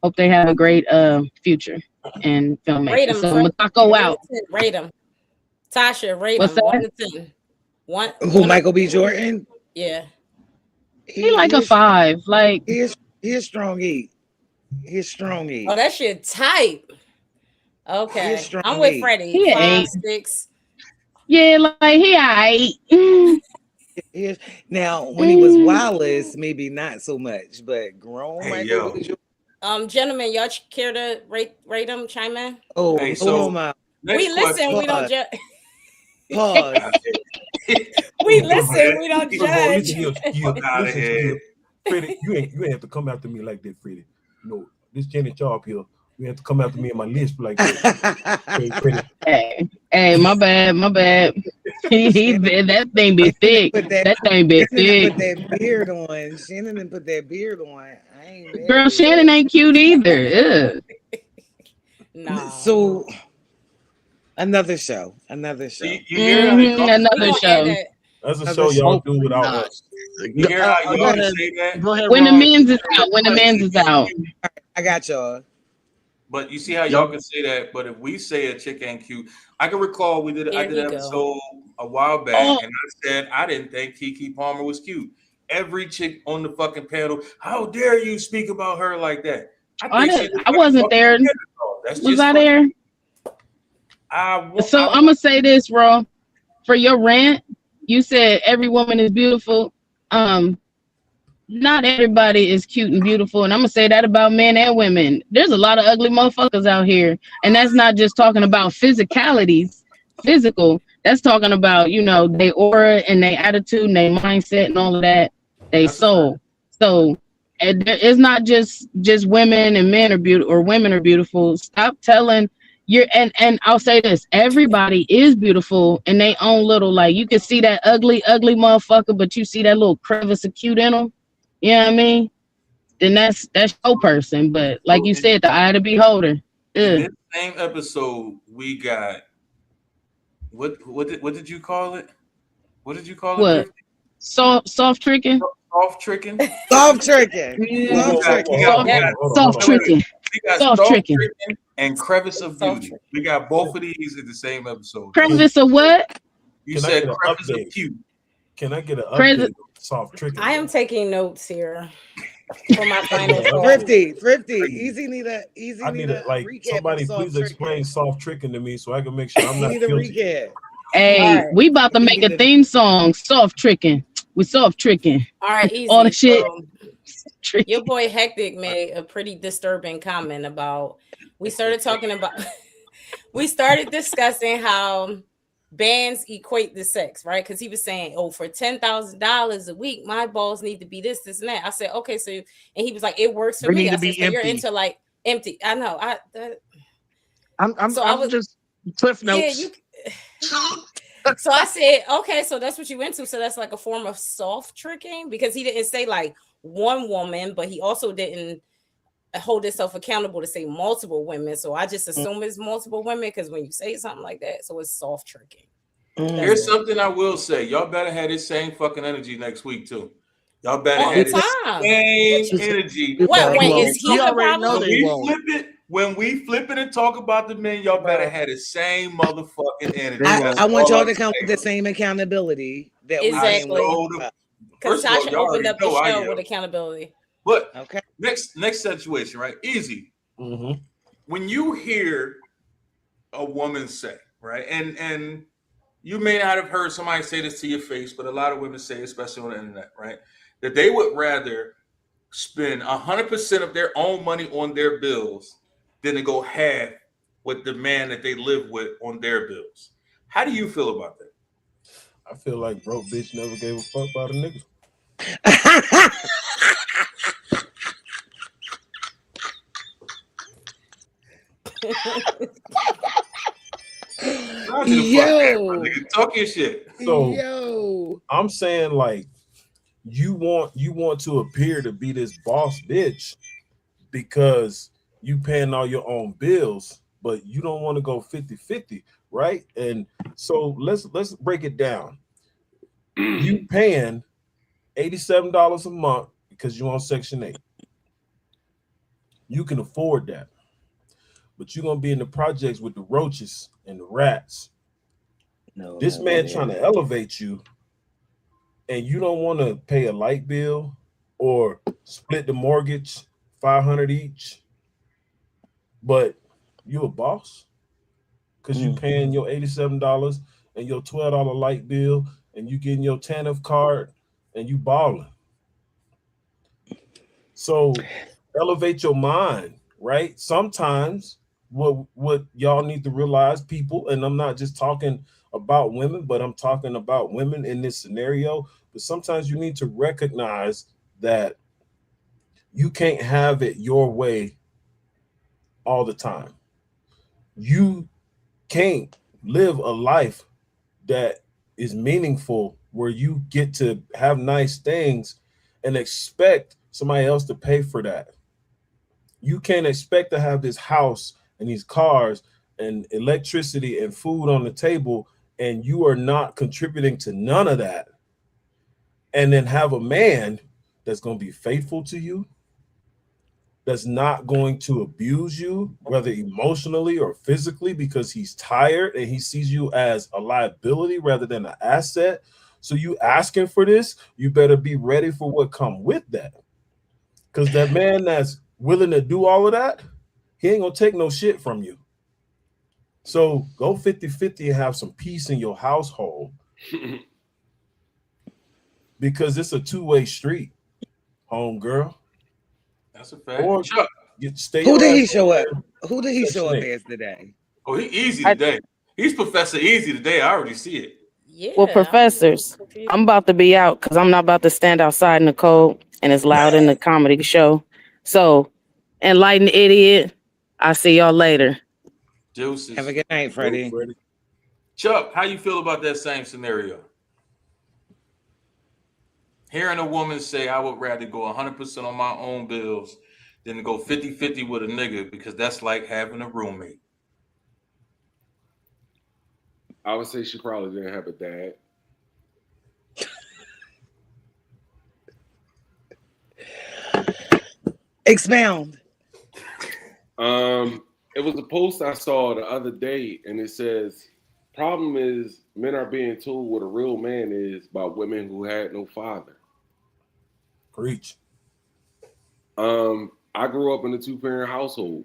hope they have a great future in filmmaking. Rate him, so Matako out. Rate him. Tasha, rate What's him. That? 1 to 10. Who, Michael B. Jordan? Yeah. He like a 5. Like he's strong eat. He's strong eat. Oh, that shit tight. Okay. I'm with Freddie. He 5, 8. 6. Yeah, like he aight. Now, when he was Wallace, maybe not so much, but grown Michael B. Jordan. Gentlemen, y'all care to rate him, chime in? Oh, hey, so we listen, we don't judge. Pause. We listen, we don't judge. You out of here. Freddie, you ain't have to come after me like that, Freddie. No, this Janet Sharp here. You have to come after me in my list like that. Hey, Freddie. Hey, my bad. That thing be thick. That thing be thick. Put that beard on. Shannon didn't put that beard on. I ain't mad. Girl, Shannon ain't cute either. Nah. So another show. Another show. Another show. That's a show y'all do without us. You hear how y'all say that? Go ahead, When the Ron. men's is out. When the men's is out. I got y'all. But you see how y'all can say that, but if we say a chick ain't cute, I can recall I did an episode a while back, and I said I didn't think Keke Palmer was cute. Every chick on the fucking panel, how dare you speak about her like that? I wasn't there. Was I there? So I'm gonna say this, Ro. For your rant, you said every woman is beautiful. Not everybody is cute and beautiful, and I'm gonna say that about men and women. There's a lot of ugly motherfuckers out here, and that's not just talking about physicalities, physical. That's talking about their aura and their attitude and their mindset and all of that, their soul. So it's not just women and men are beautiful or women are beautiful. Stop telling and I'll say this: everybody is beautiful in their own little, like, you can see that ugly motherfucker, but you see that little crevice of cute in them. You know what I mean? Then that's your person. But like you said, the eye of the beholder. In this same episode, we got what did you call it? What did you call it? What? Soft tricking? Soft tricking? Soft tricking. Soft tricking. We got soft tricking and crevice of beauty. We got both of these in the same episode. Crevice of what? You said crevice of cute. Can I get an update? Soft tricking. I am taking notes here for my final thought. Thrifty. Easy need a like recap. Somebody please explain soft tricking to me so I can make sure I'm not guilty. Recap. Hey, we about to make a theme song, soft tricking. We soft tricking. All right, easy. All the shit. Your boy Hectic made a pretty disturbing comment about. We started discussing how bands equate the sex, right? Because he was saying, for $10,000 a week, my balls need to be this, and that. I said, okay, so, and he was like, it works for me. I said, so you're into like empty. I know. I'm just cliff notes. So I said, okay, so that's what you into. So that's like a form of soft tricking, because he didn't say like one woman, but he also didn't hold himself accountable to say multiple women. So I just assume it's multiple women, because when you say something like that, so it's soft tricking. Here's something I will say: y'all better have this same fucking energy next week too. Y'all better have this same energy. Is he the problem? When we flip it and talk about the men, y'all better have the same motherfucking energy. I want y'all to come with the same accountability that exactly. Because Tasha opened up the show with accountability. But next situation, right? Easy. Mm-hmm. When you hear a woman say, right, and you may not have heard somebody say this to your face, but a lot of women say, especially on the internet, right, that they would rather spend 100% of their own money on their bills than to go half with the man that they live with on their bills. How do you feel about that? I feel like broke bitch never gave a fuck about a nigga. Yo, talk your shit. So I'm saying, like, you want to appear to be this boss bitch because you paying all your own bills, but you don't want to go 50-50, right? And so let's break it down. You paying $87 a month because you on Section 8. You can afford that. But you're gonna be in the projects with the roaches and the rats. This man trying to elevate you, and you don't want to pay a light bill or split the mortgage $500 each, but you a boss because you paying your $87 and your $12 light bill, and you getting your TANF card, and you balling. So elevate your mind, right? Sometimes what y'all need to realize, people, and I'm not just talking about women, but I'm talking about women in this scenario, but sometimes you need to recognize that you can't have it your way all the time. You can't live a life that is meaningful where you get to have nice things and expect somebody else to pay for that. You can't expect to have this house and these cars and electricity and food on the table, and you are not contributing to none of that. And then have a man that's going to be faithful to you, that's not going to abuse you, whether emotionally or physically, because he's tired and he sees you as a liability rather than an asset. So you asking for this, you better be ready for what come with that. Because that man that's willing to do all of that, he ain't gonna take no shit from you. So go 50-50 and have some peace in your household. Because it's a two-way street, home girl. That's a fact. Or Chuck, who did he show up? Who did he show up as today? Oh, he easy today. He's Professor Easy today. I already see it. Yeah. Well, professors, I'm about to be out because I'm not about to stand outside in the cold and it's loud in the comedy show. So, enlightened idiot, I'll see y'all later. Deuces. Have a good night, Freddie. Chuck, how you feel about that same scenario? Hearing a woman say, I would rather go 100% on my own bills than to go 50-50 with a nigga because that's like having a roommate. I would say she probably didn't have a dad. Expound. It was a post I saw the other day, and it says, problem is men are being told what a real man is by women who had no father. Preach. I grew up in a 2-parent household.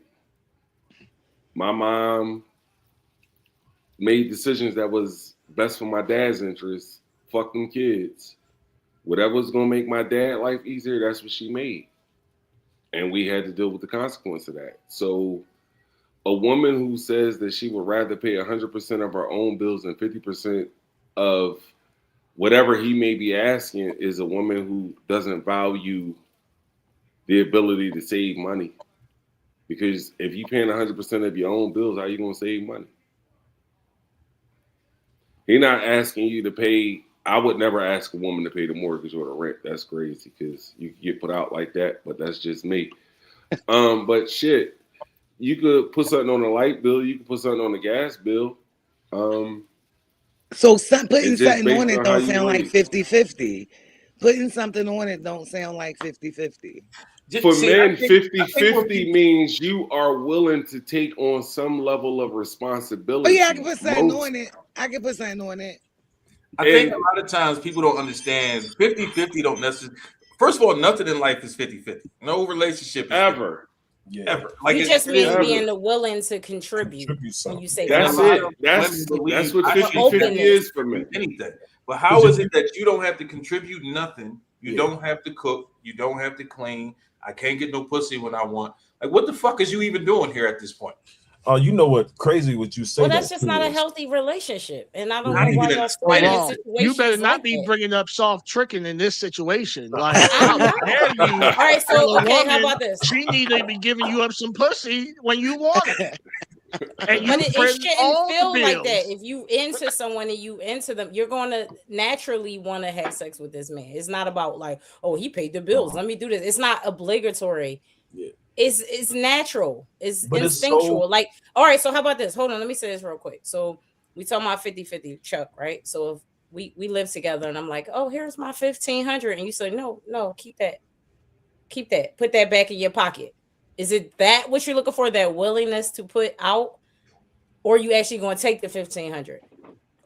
My mom made decisions that was best for my dad's interests. Fuck them kids. Whatever was gonna make my dad life easier, that's what she made. And we had to deal with the consequence of that. So a woman who says that she would rather pay 100% of her own bills than 50% of whatever he may be asking is a woman who doesn't value the ability to save money. Because if you're paying 100% of your own bills, how are you going to save money? He's not asking you to pay. I would never ask a woman to pay the mortgage or the rent. That's crazy because you can get put out like that, but that's just me. But shit, you could put something on the light bill. You could put something on the gas bill. So putting something on it don't sound like rate. 50-50. Putting something on it don't sound like 50-50. For men, 50-50 means you are willing to take on some level of responsibility. Oh yeah, I can put something on it. I can put something on it. I think a lot of times people don't understand 50-50 don't necessarily. First of all, nothing in life is 50-50. No relationship is ever. Yeah. Ever. Like it just means being willing to contribute. When you say that's it. That's what 50-50 is for me. Anything. But how is it that you don't have to contribute nothing? You don't have to cook. You don't have to clean. I can't get no pussy when I want. Like, what the fuck is you even doing here at this point? Oh, you know what? Crazy what you say. Well, that's just not a healthy relationship, and I don't know why y'all explain it. You better not be bringing up soft tricking in this situation. Like, how dare you? All right, so okay, how about this? She need to be giving you up some pussy when you want it. And but it shouldn't feel like that. If you into someone and you into them, you're going to naturally want to have sex with this man. It's not about like, oh, he paid the bills. Let me do this. It's not obligatory. Yeah. It's natural. It's instinctual. Like, all right, so how about this? Hold on, let me say this real quick. So we talking about 50-50, Chuck, right? So if we live together and I'm like, oh, here's my 1,500, and you say, no, keep that. Put that back in your pocket. Is it that what you're looking for? That willingness to put out, or are you actually going to take the 1,500,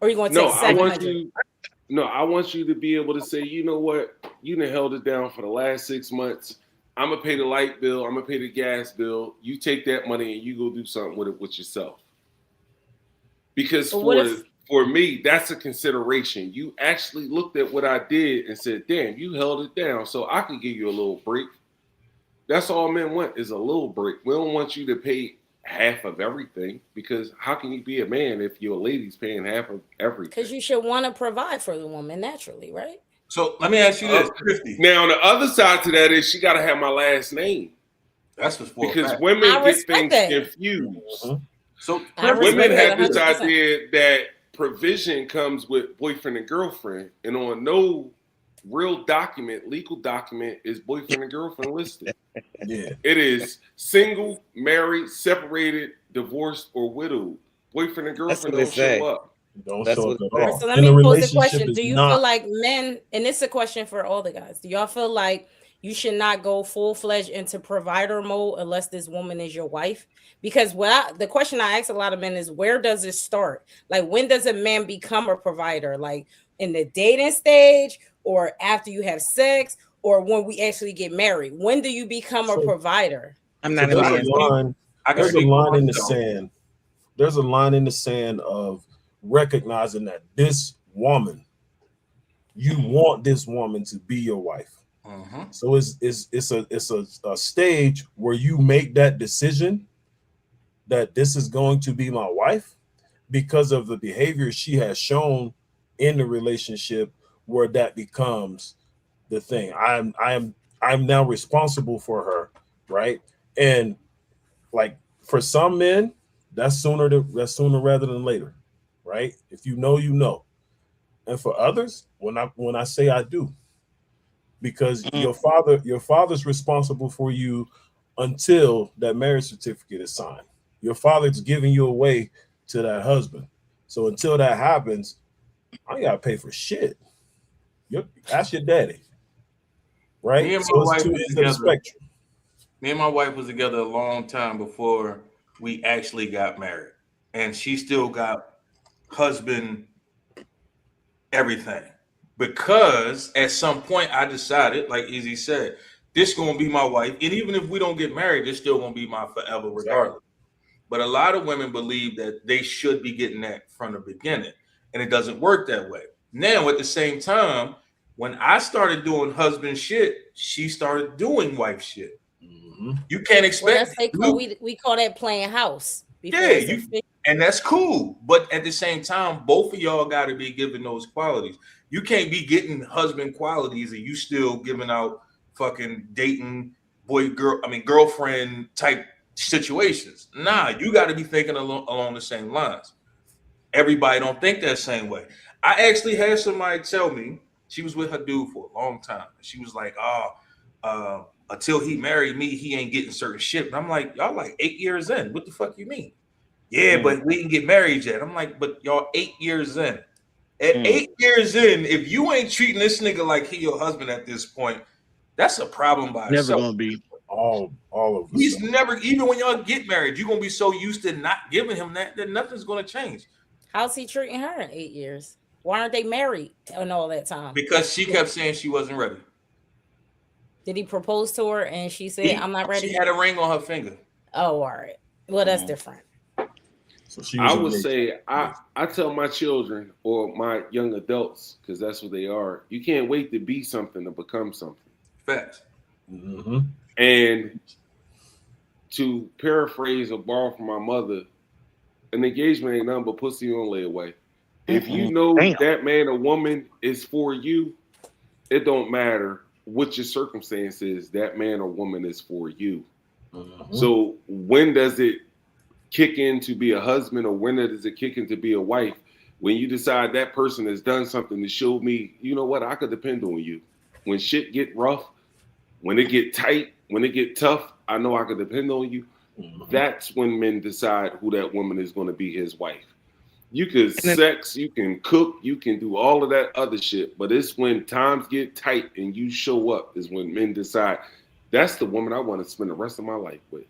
or are you going to take 700? I want you to be able to say, you know what, you done held it down for the last 6 months. I'm gonna pay the light bill. I'm gonna pay the gas bill. You take that money and you go do something with it with yourself. Because for me, that's a consideration. You actually looked at what I did and said, damn, you held it down, so I can give you a little break. That's all men want is a little break. We don't want you to pay half of everything, because how can you be a man if your lady's paying half of everything? Because you should want to provide for the woman naturally, right? So let me ask you this: 50. Now, the other side to that is she got to have my last name. That's what's for because women get things confused. So women have this idea that provision comes with boyfriend and girlfriend, and on no real document, legal document, is boyfriend and girlfriend listed. Yeah, it is single, married, separated, divorced, or widowed. Boyfriend and girlfriend don't show up. Don't show up at all. So let me pose a question. Do you feel like men, and this is a question for all the guys, do y'all feel like you should not go full-fledged into provider mode unless this woman is your wife? Because the question I ask a lot of men is, where does it start? Like, when does a man become a provider? Like in the dating stage, or after you have sex, or when we actually get married? When do you become a provider? I'm not There's a line in the sand. There's a line in the sand of recognizing that this woman, you want this woman to be your wife. So it's a stage where you make that decision that this is going to be my wife because of the behavior she has shown in the relationship, where that becomes the thing. I'm now responsible for her, right? And like for some men, that's sooner rather than later, right? If you know, you know. And for others, when I say I do, because your father's responsible for you until that marriage certificate is signed. Your father's giving you away to that husband. So until that happens, I ain't gotta pay for shit. Ask your daddy, right? Me and So my it's wife two was ends of the together. spectrum. Me and my wife was together a long time before we actually got married, and she still got husband everything, because at some point I decided, like Izzy said, this gonna be my wife, and even if we don't get married, this still gonna be my forever regardless. But a lot of women believe that they should be getting that from the beginning, and it doesn't work that way. Now, at the same time, when I started doing husband shit, she started doing wife shit. You can't expect. We call that playing house. Yeah, and that's cool. But at the same time, both of y'all got to be giving those qualities. You can't be getting husband qualities and you still giving out fucking dating girlfriend type situations. Nah, you got to be thinking along the same lines. Everybody don't think that same way. I actually had somebody tell me, she was with her dude for a long time. She was like, until he married me, he ain't getting certain shit. And I'm like, y'all like 8 years in. What the fuck you mean? Yeah, but we didn't get married yet. I'm like, but y'all 8 years in. At 8 years in, if you ain't treating this nigga like he your husband at this point, that's a problem by itself. Never gonna be. All of He's never, even when y'all get married, you're gonna be so used to not giving him that nothing's gonna change. How's he treating her in 8 years? Why aren't they married in all that time? Because she kept saying she wasn't ready. Did he propose to her and she said, I'm not ready? She had a ring on her finger. Oh, all right. Well, that's different. So I would say I tell my children or my young adults, because that's what they are, you can't wait to be something to become something. Facts. And to paraphrase or borrow from my mother, an engagement ain't nothing but pussy on layaway. If you know that man or woman is for you, it don't matter what your circumstance is, that man or woman is for you. So when does it kick in to be a husband, or when does it kick in to be a wife? When you decide that person has done something to show me, you know what, I could depend on you. When shit get rough, when it get tight, when it get tough, I know I could depend on you. That's when men decide who that woman is going to be his wife. You can sex, you can cook, you can do all of that other shit, but it's when times get tight and you show up is when men decide that's the woman I want to spend the rest of my life with.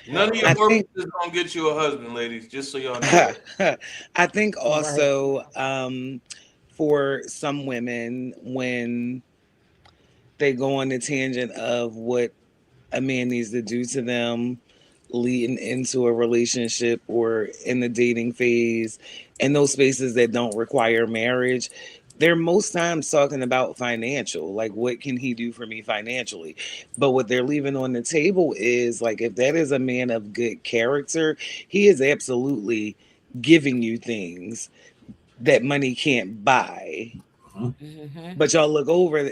None of your work is gonna get you a husband, ladies. Just so y'all know. I think also for some women, when they go on the tangent of what a man needs to do to them leading into a relationship or in the dating phase, and those spaces that don't require marriage, they're most times talking about financial, like what can he do for me financially? But what they're leaving on the table is like, if that is a man of good character, he is absolutely giving you things that money can't buy. But y'all look over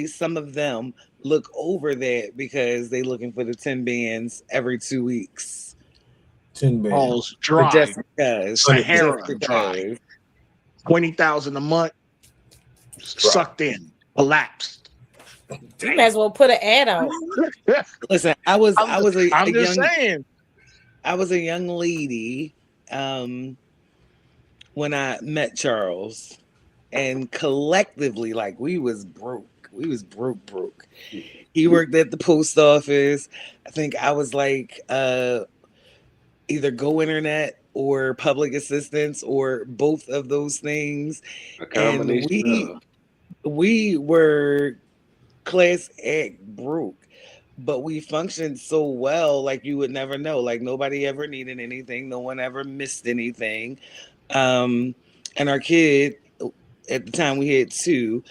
some of them look over that because they looking for the 10 bands every 2 weeks. 10 bands. Balls dry. Just because. Sahara dry. 20,000 a month. Sucked in. Elapsed. You might as well put an ad out. Listen, I was a young lady when I met Charles, and collectively, like, we was broke. We was broke. He worked at the post office. I think I was like either Go Internet or public assistance or both of those things. A combination And we were class act broke, but we functioned so well, like you would never know. Like nobody ever needed anything, no one ever missed anything. And our kid, at the time we had 2,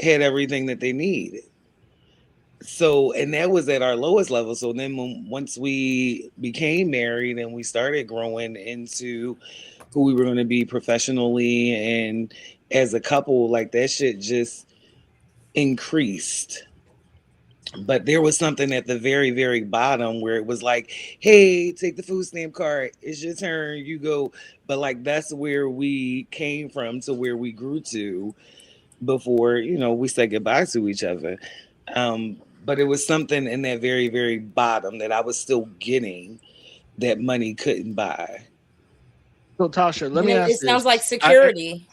had everything that they needed. So, and that was at our lowest level. So then once we became married and we started growing into who we were going to be professionally and as a couple, like that shit just increased. But there was something at the very, very bottom where it was like, hey, take the food stamp card. It's your turn. You go. But like, that's where we came from to where we grew to before, we said goodbye to each other. But it was something in that very, very bottom that I was still getting that money couldn't buy. So Tasha, let me ask it sounds like security.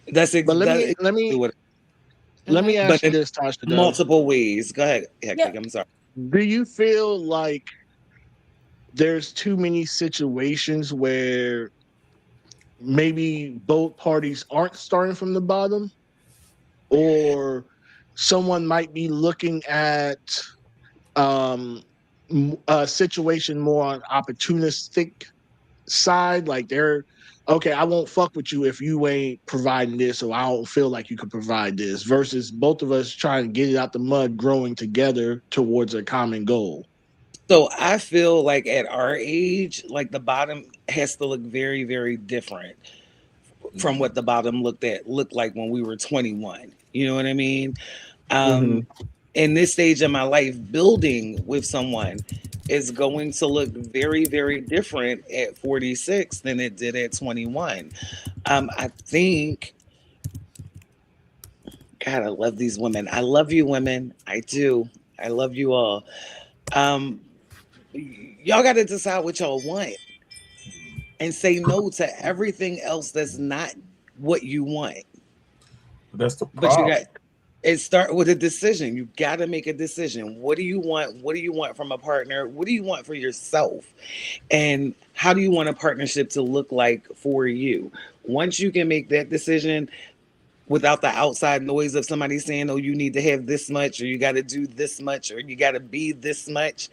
Let me ask you this, Tasha. Multiple ways. Go ahead, Hectic. I'm sorry. Do you feel like there's too many situations where maybe both parties aren't starting from the bottom, or someone might be looking at a situation more on opportunistic side, like they're okay, I won't fuck with you if you ain't providing this, or I don't feel like you can provide this, versus both of us trying to get it out the mud, growing together towards a common goal? So I feel like at our age, like the bottom has to look very, very different from what the bottom looked like when we were 21. You know what I mean? In this stage of my life, building with someone is going to look very, very different at 46 than it did at 21. I think, God, I love these women. I love you, women. I do. I love you all. Y'all got to decide what y'all want and say no to everything else that's not what you want. That's the problem. But it start with a decision. You got to make a decision. What do you want? What do you want from a partner? What do you want for yourself? And how do you want a partnership to look like for you? Once you can make that decision without the outside noise of somebody saying, oh, you need to have this much, or you got to do this much, or you got to be this much.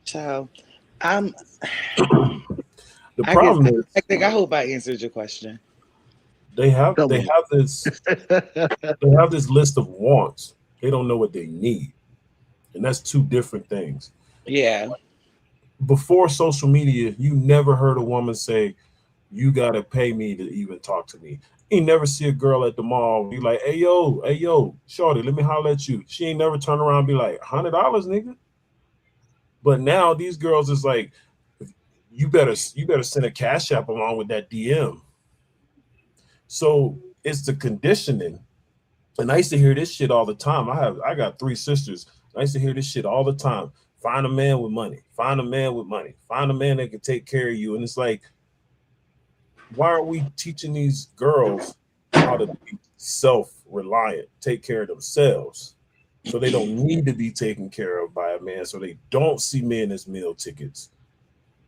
Child, the problem is, I hope I answered your question. They have this list of wants. They don't know what they need, and that's 2 different things. Yeah. Before social media, you never heard a woman say, "You gotta pay me to even talk to me." You never see a girl at the mall be like, "Hey yo, shorty, let me holler at you." She ain't never turn around and be like, $100, nigga. But now these girls is like, you better send a cash app along with that DM. So it's the conditioning. And I used to hear this shit all the time. I got 3 sisters. I used to hear this shit all the time. Find a man with money. Find a man with money. Find a man that can take care of you. And it's like, why are we teaching these girls how to be self-reliant, take care of themselves, so they don't need to be taken care of by a man, so they don't see men as meal tickets,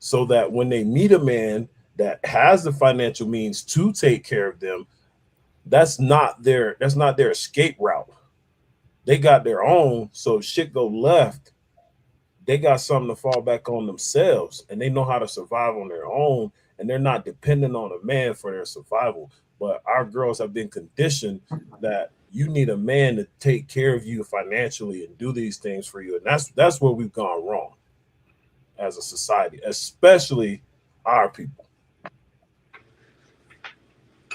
so that when they meet a man that has the financial means to take care of them, that's not their escape route. They got their own, so if shit go left, they got something to fall back on themselves, and they know how to survive on their own, and they're not dependent on a man for their survival. But our girls have been conditioned that you need a man to take care of you financially and do these things for you. And that's where we've gone wrong as a society, especially our people.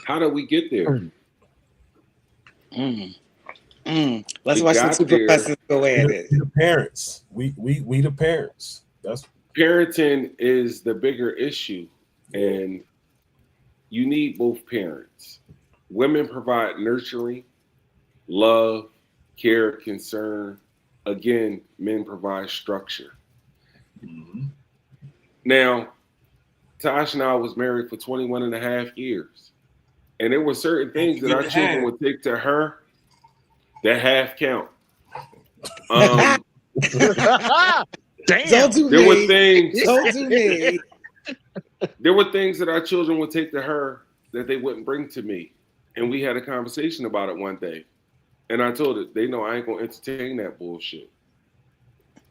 How do we get there? Let's watch the two professors go at it. The parents. We the parents. That's parenting is the bigger issue, and you need both parents. Women provide nurturing, love, care, concern. Again, men provide structure. Mm-hmm. Now, Tosh and I was married for 21 and a half years. And there were certain things that our children would take to her that half count. Damn. There were things. There were things that our children would take to her that they wouldn't bring to me. And we had a conversation about it one day. And I told her, they know I ain't gonna entertain that bullshit.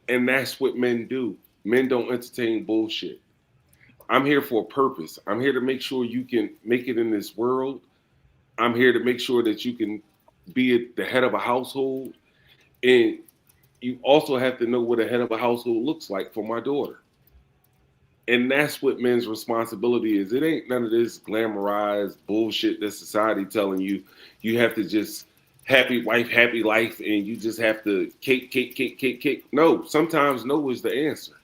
And that's what men do. Men don't entertain bullshit. I'm here for a purpose. I'm here to make sure you can make it in this world. I'm here to make sure that you can be the head of a household. And you also have to know what a head of a household looks like for my daughter. And that's what men's responsibility is. It ain't none of this glamorized bullshit that society telling you. You have to just happy wife, happy life, and you just have to cake. No, sometimes no is the answer.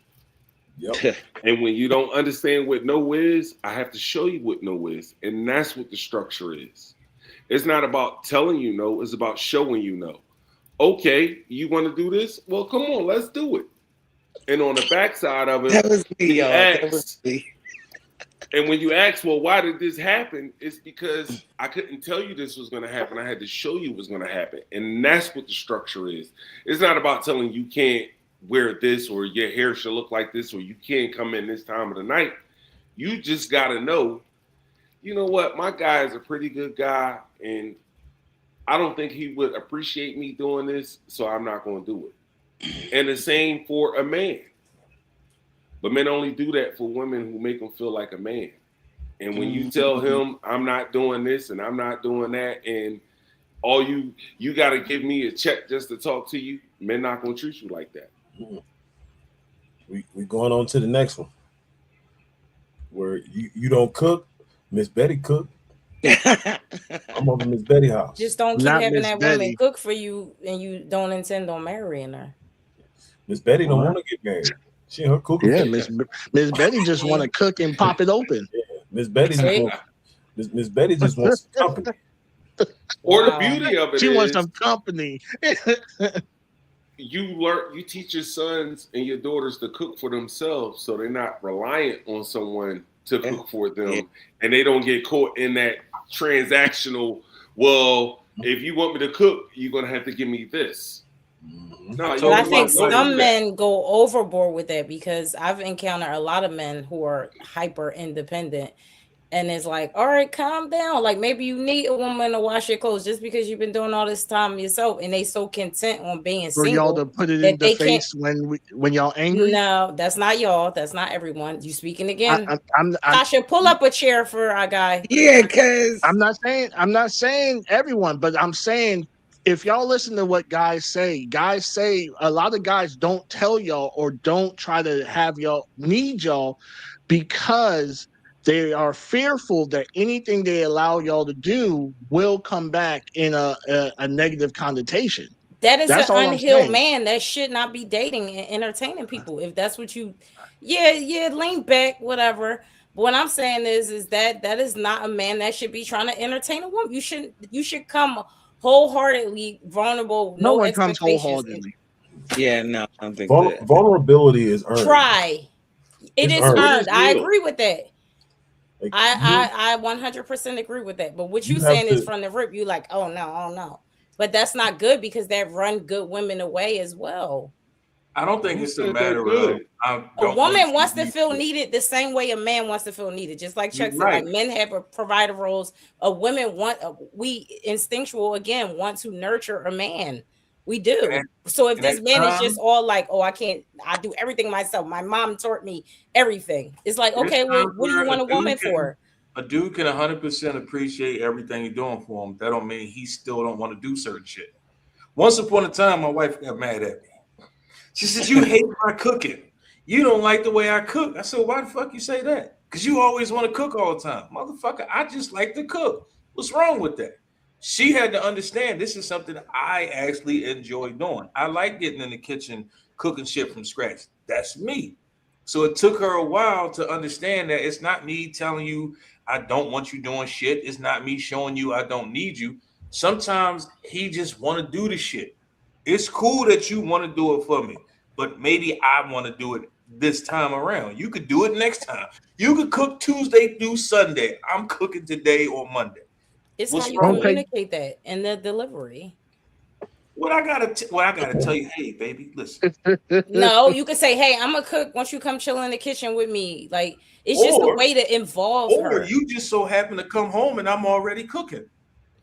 Yep. And when you don't understand what no is, I have to show you what no is. And that's what the structure is. It's not about telling you no, it's about showing you no. Okay, you want to do this? Well, come on, let's do it. And on the backside of it, that was me, y'all. That was me. And when you ask, well, why did this happen? It's because I couldn't tell you this was going to happen. I had to show you it was going to happen. And that's what the structure is. It's not about telling you can't wear this or your hair should look like this or you can't come in this time of the night. You just got to know, you know what? My guy is a pretty good guy and I don't think he would appreciate me doing this, so I'm not going to do it. And the same for a man. But men only do that for women who make them feel like a man. And when you tell him, I'm not doing this and I'm not doing that, and all you got to give me a check just to talk to you, men not going to treat you like that. We going on to the next one. Where you don't cook, Miss Betty cook. I'm over Miss Betty house. Just don't keep having that woman cook for you and you don't intend on marrying her. Miss Betty don't want to get married. She her cooking. Yeah, Miss Betty just want to cook and pop it open. Yeah, Miss Betty Miss Betty just wants some company. Or the beauty of it she wants some company. You teach your sons and your daughters to cook for themselves so they're not reliant on someone to cook for them, and they don't get caught in that transactional, well, if you want me to cook, you're going to have to give me this. No, but I think some men go overboard with that because I've encountered a lot of men who are hyper independent. And it's like, all right, calm down. Like maybe you need a woman to wash your clothes just because you've been doing all this time yourself, and they so content on being for single. Y'all to put it in the face when y'all angry. No, that's not y'all. That's not everyone. You speaking again? I should pull up a chair for our guy. Yeah, because I'm not saying everyone, but I'm saying if y'all listen to what guys say a lot of guys don't tell y'all or don't try to have y'all need y'all because they are fearful that anything they allow y'all to do will come back in a negative connotation. That's an unhealed man that should not be dating and entertaining people. If that's what you, lean back, whatever. But what I'm saying is that is not a man that should be trying to entertain a woman. You should come wholeheartedly vulnerable. No one comes wholeheartedly. Yeah, no, I don't think vulnerability is earned. Try. It is earned. I agree with that. Like, I 100% agree with that. But what you saying is from the rip, you like, oh no. But that's not good because that run good women away as well. I don't think it's a matter of a woman wants to feel needed the same way a man wants to feel needed. Just like Chuck said, like men have a provider roles. Women we instinctual again want to nurture a man. We do. So if this man is just all like, oh, I do everything myself. My mom taught me everything. It's like, okay, well, what do you want a woman for? A dude can 100% appreciate everything you're doing for him. That don't mean he still don't want to do certain shit. Once upon a time, my wife got mad at me. She said, you hate my cooking. You don't like the way I cook. I said, why the fuck you say that? Because you always want to cook all the time. Motherfucker, I just like to cook. What's wrong with that? She had to understand this is something I actually enjoy doing. I like getting in the kitchen, cooking shit from scratch. That's me. So it took her a while to understand that it's not me telling you I don't want you doing shit. It's not me showing you I don't need you. Sometimes he just want to do the shit. It's cool that you want to do it for me, but maybe I want to do it this time around. You could do it next time. You could cook Tuesday through Sunday. I'm cooking today or Monday. It's What's how you wrong with communicate that in the delivery. What I gotta tell you, hey baby, listen. No, you could say, hey, I'm gonna cook once you come chill in the kitchen with me. Like it's just a way to involve her. Or you just so happen to come home and I'm already cooking.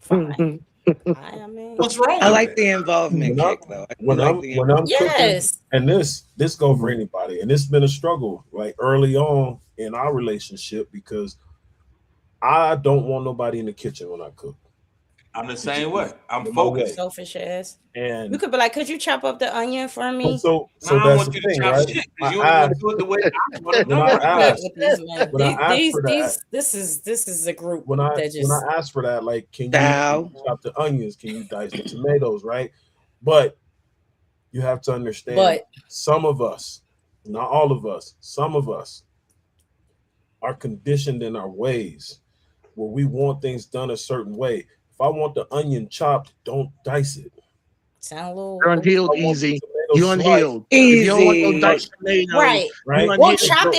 Fine. I mean, what's wrong? I like the involvement kick though. When I'm cooking, and this go for anybody, and it's been a struggle like early on in our relationship because I don't want nobody in the kitchen when I cook. I'm the same way. I'm focused. Selfish ass. And you could be like, could you chop up the onion for me? So I don't that's want the you to thing, chop right? shit because you don't want to do it the way I want This is a group when I that just when I ask for that, like, can you chop the onions? Can you dice the tomatoes? Right? But you have to understand, some of us, not all of us, some of us are conditioned in our ways where we want things done a certain way. If I want the onion chopped, don't dice it. Sound a little. You're unhealed easy. You unhealed. Easy. If you don't want no diced tomatoes, Right. Well, chopped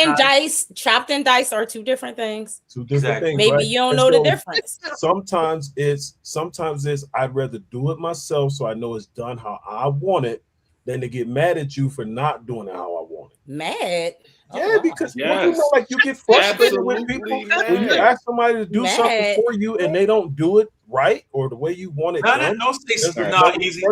and diced are two different things. Two different things. Maybe right? you don't And know so the difference. Sometimes it's I'd rather do it myself so I know it's done how I want it than to get mad at you for not doing it how I want it. Mad? Yeah, because you know, like you get frustrated with people when you ask somebody to do something for you and they don't do it right or the way you want it done. Don't say not easy.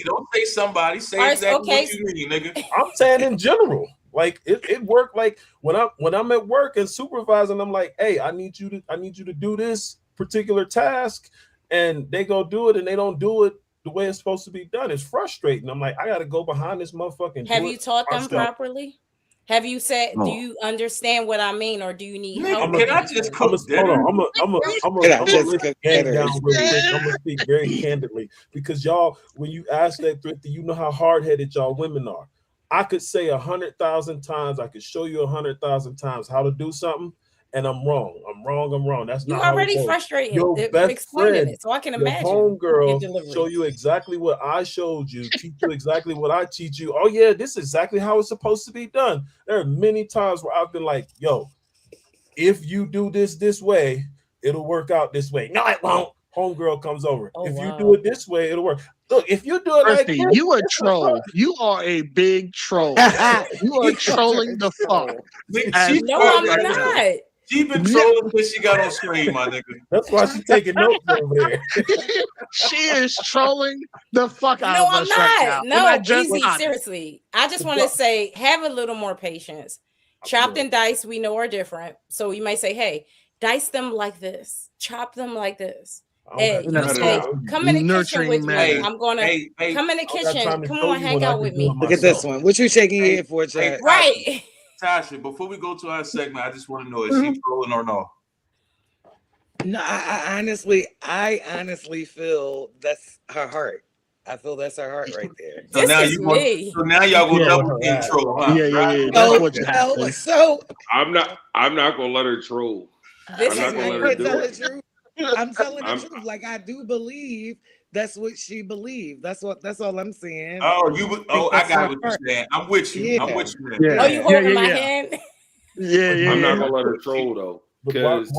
Don't say somebody. Say exactly what you mean, nigga. I'm saying in general. Like it worked. Like when I'm at work and supervising, I'm like, hey, I need you to do this particular task, and they go do it and they don't do it the way it's supposed to be done. It's frustrating. I'm like, I got to go behind this motherfucking. Have you taught them properly? Have you said, do you understand what I mean, or do you need help? Can I just cook dinner? I'm gonna speak very candidly because y'all, when you ask that, Thrifty, you know how hard-headed y'all women are. I could say 100,000 times, I could show you 100,000 times how to do something, and I'm wrong. That's not. You're already frustrated. Your best friend, it, so I can imagine. Homegirl, show you exactly what I showed you, teach you exactly what I teach you. Oh yeah, this is exactly how it's supposed to be done. There are many times where I've been like, "Yo, if you do this way, it'll work out this way." No, it won't. Homegirl comes over. You do it this way, it'll work. Look, if you do it like this, you a troll. You are a big troll. You are trolling the fuck. No, I'm not. She been trolling since she got on screen, my nigga. That's why she's taking notes over there. She is trolling the fuck out of us right now. No, easy. Seriously. I just want to say, have a little more patience. Chopped and diced, we know are different. So you might say, hey, dice them like this. Chop them like this. Hey, you say, come in the kitchen with me. I'm gonna come in the kitchen. Come on, hang out with me. Look at this one. What you shaking your head for, Chad? Right. Tasha, before we go to our segment, I just want to know, is she trolling or no? No, I honestly feel that's her heart. I feel that's her heart right there. So now y'all gonna double intro, huh? Yeah. That's what you have. So I'm not gonna let her troll. I'm not gonna let her do it. I'm telling the truth. Like I do believe that's what she believed. That's all I'm saying. I got what you're saying. I'm with you. Yeah. I'm with you. Yeah. Oh, you holding my hand? Yeah. I'm not gonna let her troll though. Because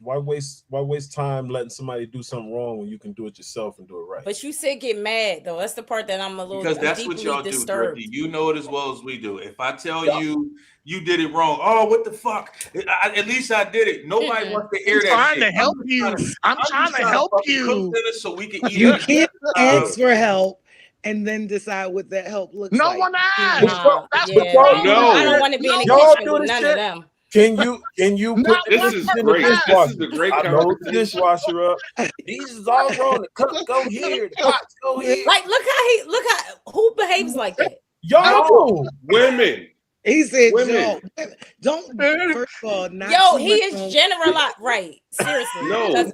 why waste time letting somebody do something wrong when you can do it yourself and do it right? But you said get mad though. That's the part that I'm a little because that's what y'all disturbed. do. You know it as well as we do. If I tell you did it wrong, oh, what the fuck? At least I did it. Nobody wants to hear that. I'm trying to help you. So we can eat. You can't ask for help and then decide what that help looks like. No one asked. I don't want to be in the kitchen with none of them. Can you put this is great. This is a great load the dishwasher up. These is all wrong. The cups go here, the pots go here. Like look how who behaves like that? Y'all women. He said, don't first of all, not he is generalized. Right. Seriously. No.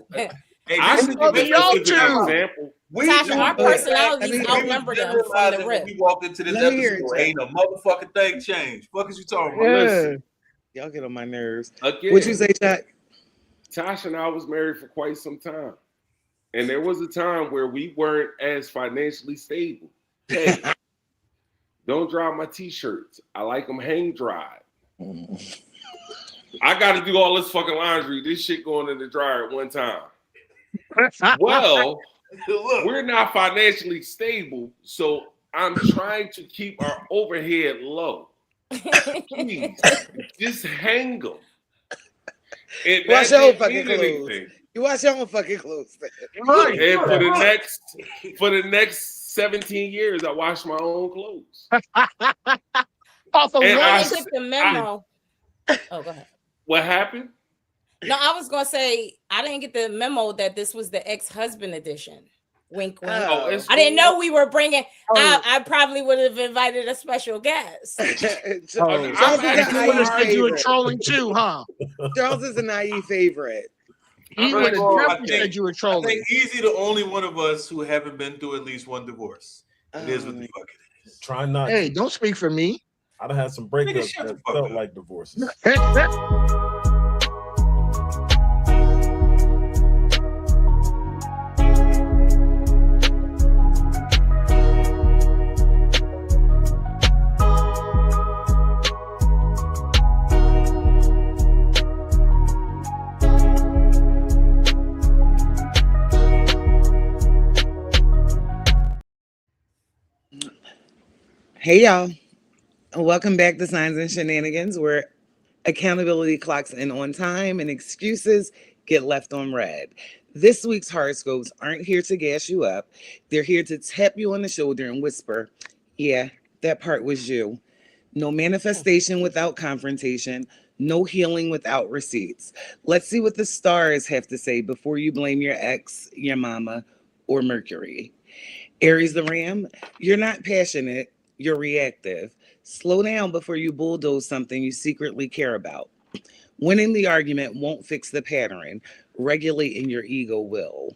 I should give a specific example. Tasha, our personalities outnumber them from the rip. We walked into this episode, ain't a motherfucking thing changed. Fuck is you talking about? Listen, y'all get on my nerves. Again, What'd you say, Chuck? Tasha and I was married for quite some time. And there was a time where we weren't as financially stable. Hey, don't dry my t-shirts. I like them hang dried. I got to do all this fucking laundry. This shit going in the dryer at one time. Well, we're not financially stable, so I'm trying to keep our overhead low. Please, just hang them. And wash your own fucking clothes. You wash your own fucking clothes. Right. And for the next 17 years, I wash my own clothes. Off of I took the memo. Oh, go ahead. What happened? No, I was gonna say I didn't get the memo that this was the ex-husband edition. Wink, wink. I didn't know we were bringing. I probably would have invited a special guest. Charles is you were trolling too, huh? Charles is a naive favorite. He would have definitely said you were trolling. I think Easy the only one of us who haven't been through at least one divorce. It is what the fuck it is. Try not. Hey, don't speak for me. I'd have had some breakups that felt like divorces. Hey y'all, welcome back to Signs and Shenanigans, where accountability clocks in on time and excuses get left on red. This week's horoscopes aren't here to gas you up. They're here to tap you on the shoulder and whisper, yeah, that part was you. No manifestation without confrontation. No healing without receipts. Let's see what the stars have to say before you blame your ex, your mama, or Mercury. Aries the Ram, you're not passionate. You're reactive. Slow down before you bulldoze something you secretly care about. Winning the argument won't fix the pattern. Regulating your ego will.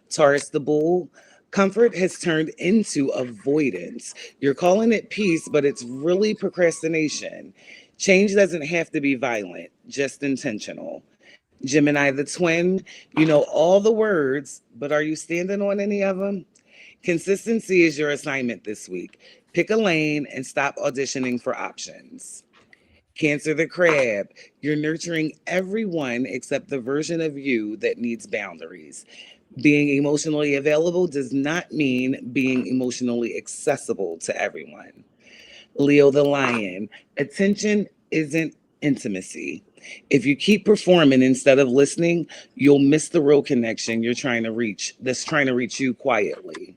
Taurus the Bull, comfort has turned into avoidance. You're calling it peace, but it's really procrastination. Change doesn't have to be violent, just intentional. Gemini the Twin, you know all the words, but are you standing on any of them? Consistency is your assignment this week. Pick a lane and stop auditioning for options. Cancer the Crab, you're nurturing everyone except the version of you that needs boundaries. Being emotionally available does not mean being emotionally accessible to everyone. Leo the Lion, attention isn't intimacy. If you keep performing instead of listening, you'll miss the real connection you're trying to reach, that's trying to reach you quietly.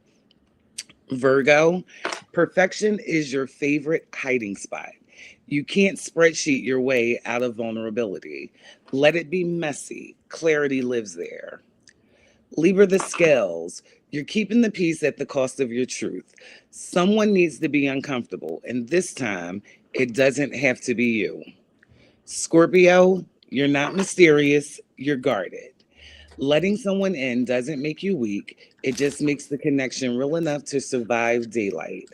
Virgo, perfection is your favorite hiding spot. You can't spreadsheet your way out of vulnerability. Let it be messy. Clarity lives there. Libra the Scales, you're keeping the peace at the cost of your truth. Someone needs to be uncomfortable, and this time, it doesn't have to be you. Scorpio, you're not mysterious, you're guarded. Letting someone in doesn't make you weak. It just makes the connection real enough to survive daylight.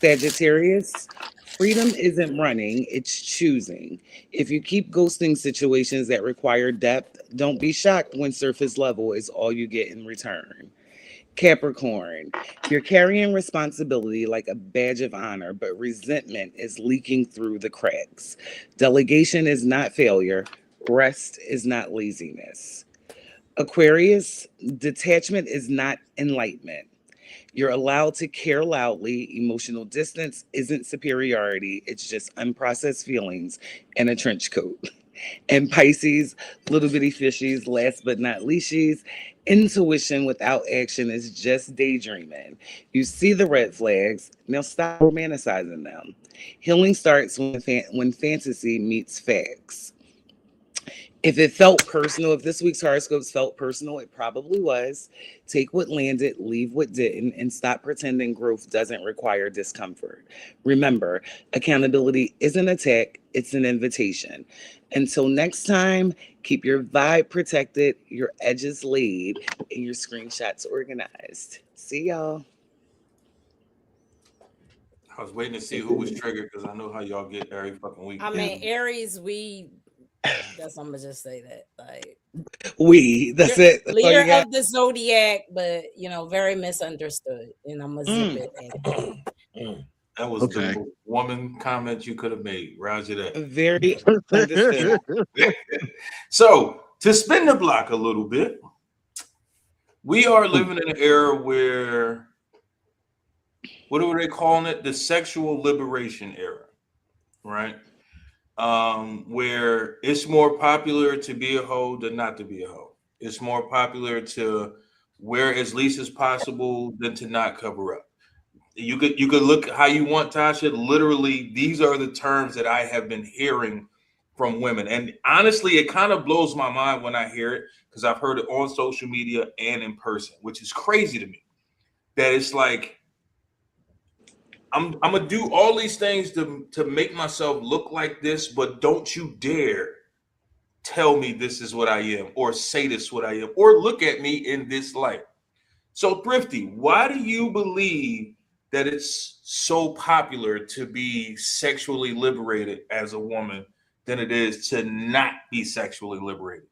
Sagittarius, freedom isn't running, it's choosing. If you keep ghosting situations that require depth, don't be shocked when surface level is all you get in return. Capricorn, you're carrying responsibility like a badge of honor, but resentment is leaking through the cracks. Delegation is not failure. Rest is not laziness. Aquarius, detachment is not enlightenment. You're allowed to care loudly. Emotional distance isn't superiority. It's just unprocessed feelings and a trench coat. And Pisces, little bitty fishies, last but not leashies, intuition without action is just daydreaming. You see the red flags. Now stop romanticizing them. Healing starts when fantasy meets facts. If it felt personal, if this week's horoscopes felt personal, it probably was. Take what landed, leave what didn't, and stop pretending growth doesn't require discomfort. Remember, accountability isn't an attack, it's an invitation. Until next time, keep your vibe protected, your edges laid, and your screenshots organized. See y'all. I was waiting to see who was triggered because I know how y'all get every fucking week. I mean, Aries, that's I'm gonna just say that. Like that's it. That's leader of the zodiac, but very misunderstood. And I'm gonna zip it. That was the most woman comment you could have made. Roger that. Very understood. So to spin the block a little bit, we are living in an era where, what are they calling it? The sexual liberation era, right? Where it's more popular to be a hoe than not to be a hoe. It's more popular to wear as least as possible than to not cover up. You could look how you want, Tasha. Literally, these are the terms that I have been hearing from women. And honestly, it kind of blows my mind when I hear it, because I've heard it on social media and in person, which is crazy to me. That it's like, I'm gonna do all these things to make myself look like this, but don't you dare tell me this is what I am, or say this is what I am, or look at me in this light. So Thrifty, why do you believe that it's so popular to be sexually liberated as a woman than it is to not be sexually liberated?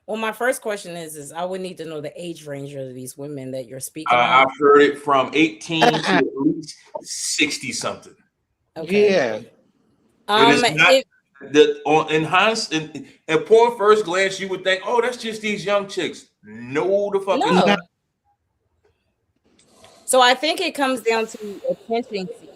Well, my first question is I would need to know the age range of these women that you're speaking of. I've heard it from 18 to at least 60 something. Okay. Yeah. It is not in hindsight, upon first glance, you would think, oh, that's just these young chicks. No, the fuck is not. So I think it comes down to attention seeking.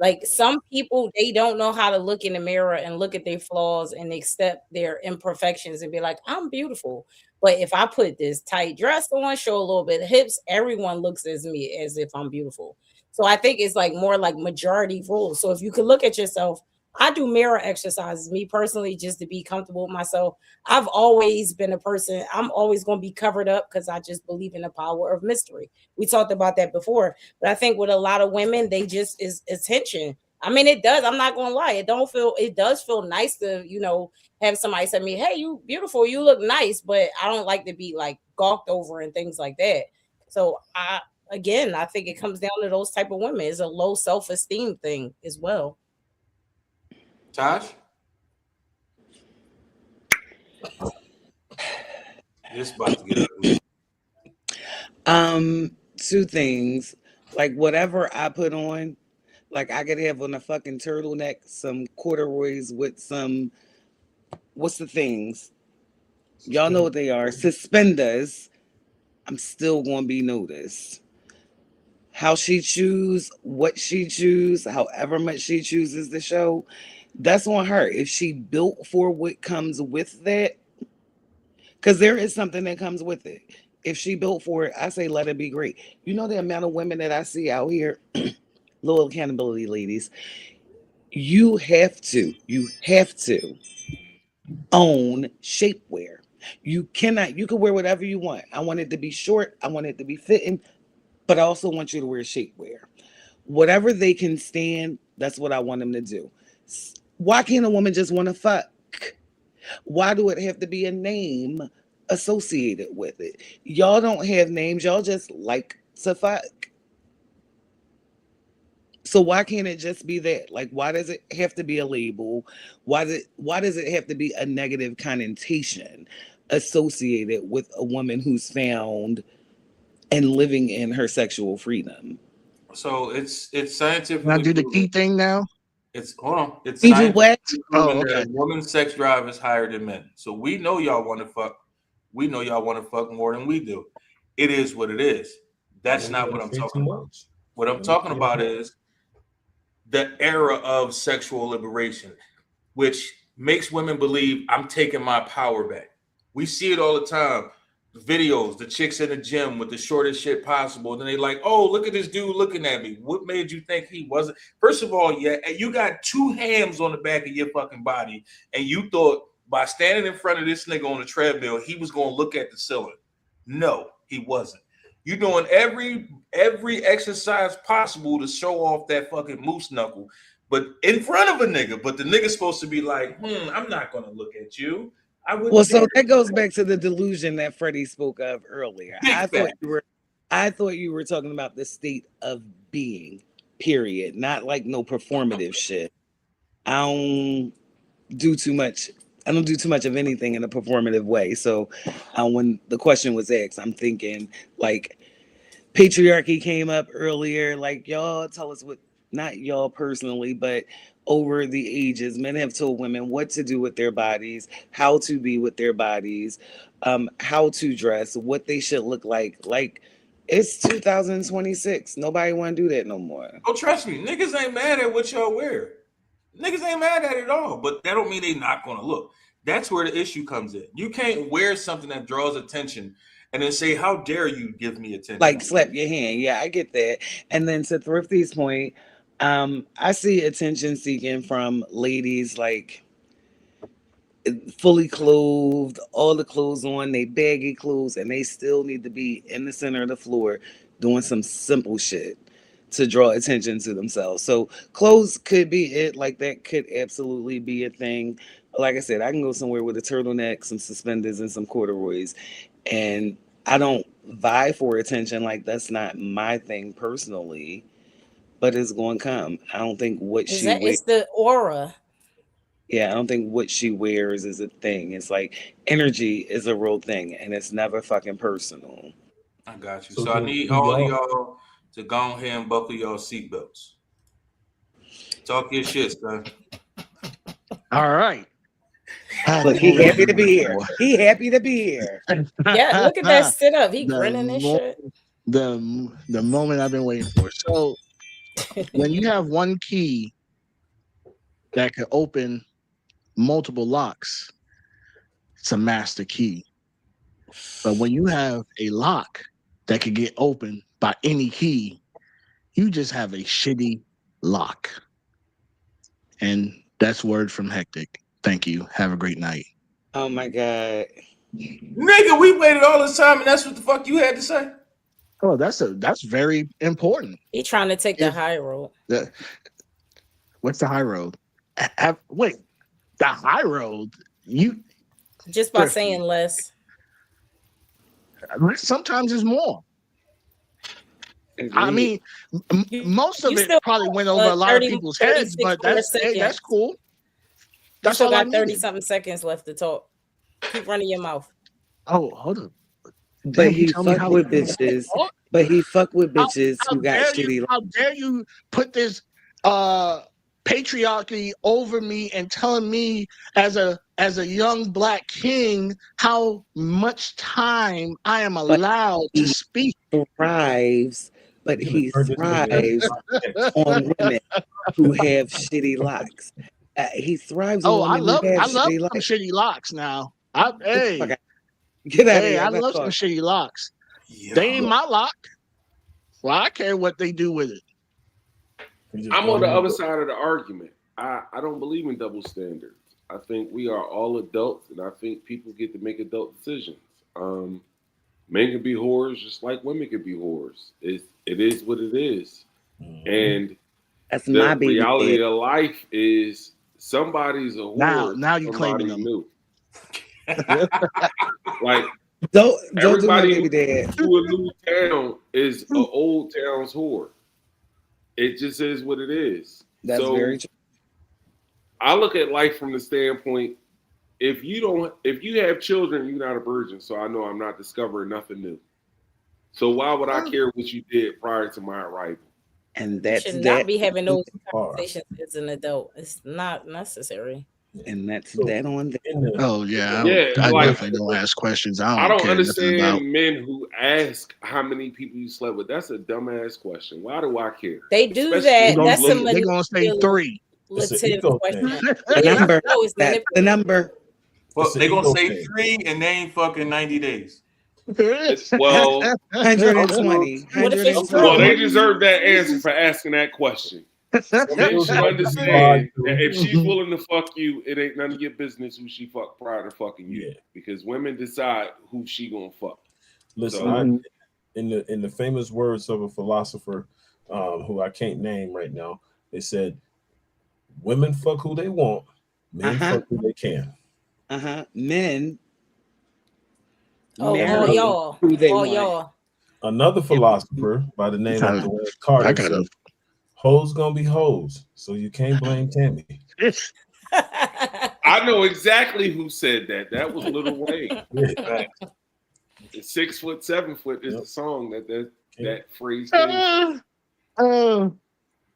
Like some people, they don't know how to look in the mirror and look at their flaws and accept their imperfections and be like, I'm beautiful. But if I put this tight dress on, show a little bit of hips, everyone looks as me as if I'm beautiful. So I think it's like more like majority rules. So if you could look at yourself, I do mirror exercises, me personally, just to be comfortable with myself. I've always been a person, I'm always going to be covered up because I just believe in the power of mystery. We talked about that before. But I think with a lot of women, they just is attention. I mean, it does. I'm not going to lie. It does feel nice to, have somebody say to me, hey, you beautiful, you look nice. But I don't like to be like gawked over and things like that. So I think it comes down to those type of women. It's a low self-esteem thing as well. Tosh? This about to get ugly. Two things. Like whatever I put on, like I could have on a fucking turtleneck, some corduroys with some, what's the things? Y'all know what they are. Suspenders. I'm still gonna be noticed. How she choose, what she choose, however much she chooses to show, that's on her. If she built for what comes with that, because there is something that comes with it. If she built for it, I say let it be great. You know the amount of women that I see out here, little accountability ladies, you have to own shapewear. You can wear whatever you want. I want it to be short, I want it to be fitting, but I also want you to wear shapewear. Whatever they can stand, that's what I want them to do. Why can't a woman just want to fuck? Why do it have to be a name associated with it? Y'all don't have names. Y'all just like to fuck. So why can't it just be that? Like, why does it have to be a label? Why does it have to be a negative connotation associated with a woman who's found and living in her sexual freedom? So it's scientific. Can I do the key thing now? It's hold on. It's you do what? Oh, okay. Women's sex drive is higher than men. So we know y'all want to fuck. We know y'all want to fuck more than we do. It is what it is. That's not what I'm talking about. What I'm talking about is the era of sexual liberation, which makes women believe I'm taking my power back. We see it all the time. Videos, the chicks in the gym with the shortest shit possible. And then they like, oh, look at this dude looking at me. What made you think he wasn't? First of all, yeah, you got two hams on the back of your fucking body, and you thought by standing in front of this nigga on the treadmill, he was going to look at the ceiling. No, he wasn't. You doing every exercise possible to show off that fucking moose knuckle, but in front of a nigga. But the nigga's supposed to be like, I'm not going to look at you. Well, so that goes back to the delusion that Freddie spoke of earlier. I thought you were talking about the state of being, period, not like no performative shit. I don't do too much of anything in a performative way. So when the question was asked, I'm thinking like patriarchy came up earlier. Like, y'all tell us what, not y'all personally, but over the ages, men have told women what to do with their bodies, how to be with their bodies, how to dress, what they should look like. Like, it's 2026. Nobody want to do that no more. Oh, trust me, niggas ain't mad at what y'all wear. Niggas ain't mad at it at all, but that don't mean they not gonna look. That's where the issue comes in. You can't wear something that draws attention and then say, how dare you give me attention? Like slap your hand. Yeah, I get that. And then to Thrifty's point, I see attention seeking from ladies like fully clothed, all the clothes on, they baggy clothes, and they still need to be in the center of the floor doing some simple shit to draw attention to themselves. So clothes could be it. Like that could absolutely be a thing. Like I said, I can go somewhere with a turtleneck, some suspenders, and some corduroys, and I don't vie for attention. Like that's not my thing personally, but it's going to come. I don't think it's the aura. Yeah, I don't think what she wears is a thing. It's like energy is a real thing, and it's never fucking personal. I got you. So I need all of y'all to go ahead and buckle your seatbelts. Talk your shit, son. All right. Look, he happy to be here. He happy to be here. Yeah, look at that sit up. He grinning and shit. The moment I've been waiting for. So when you have one key that can open multiple locks, it's a master key. But when you have a lock that can get opened by any key, you just have a shitty lock. And that's word from Hectic. Thank you. Have a great night. Oh my God. Nigga, we waited all this time and that's what the fuck you had to say? Oh, that's very important. He trying to take the high road. What's the high road? Wait, the high road? You just by saying less. Sometimes it's more. I mean, most of it probably went over a lot of people's heads, but that's cool. That's all. Got 30-something seconds left to talk. Keep running your mouth. Oh, hold on. But he fuck with bitches. But he fuck with bitches who got shitty. How dare you put this patriarchy over me and telling me as a young black king how much time I am allowed to speak? He thrives on women who have shitty locks. He thrives on women who have shitty locks. Some shitty locks now. I love some shitty locks. Yeah. They ain't my lock. Well, I care what they do with it. I'm on the other side of the argument. I don't believe in double standards. I think we are all adults, and I think people get to make adult decisions. Men can be whores just like women can be whores. It is what it is. Mm-hmm. And that's the reality of life is somebody's a whore. Now you claiming them. New. Like don't everybody do my baby dad. To a new town is an old town's whore. It just is what it is. That's very true. I look at life from the standpoint: if you have children, you're not a virgin. So I know I'm not discovering nothing new. So why would I care what you did prior to my arrival? And that's you should not be having those conversations as an adult. It's not necessary. And that's that on there. Oh yeah, I definitely don't ask questions. I don't understand men who ask how many people you slept with. That's a dumbass question. Why do I care? They do that. That's they're gonna say 3. The number. That's the number. Well, they're gonna say 3 and they ain't fucking 90 days. Well, 120. Well, they deserve that answer for asking that question. Men should understand that if she's willing to fuck you, it ain't none of your business who she fuck prior to fucking you. Because women decide who she gonna fuck. Listen, in the famous words of a philosopher who I can't name right now, they said, "Women fuck who they want, men fuck who they can." Men. All y'all. Another philosopher by the name of Dwayne Carter said, "Hoes gonna be hoes, so you can't blame Tammy." I know exactly who said that. That was Lil Wayne. 6 foot, 7 foot is the song that phrase came from.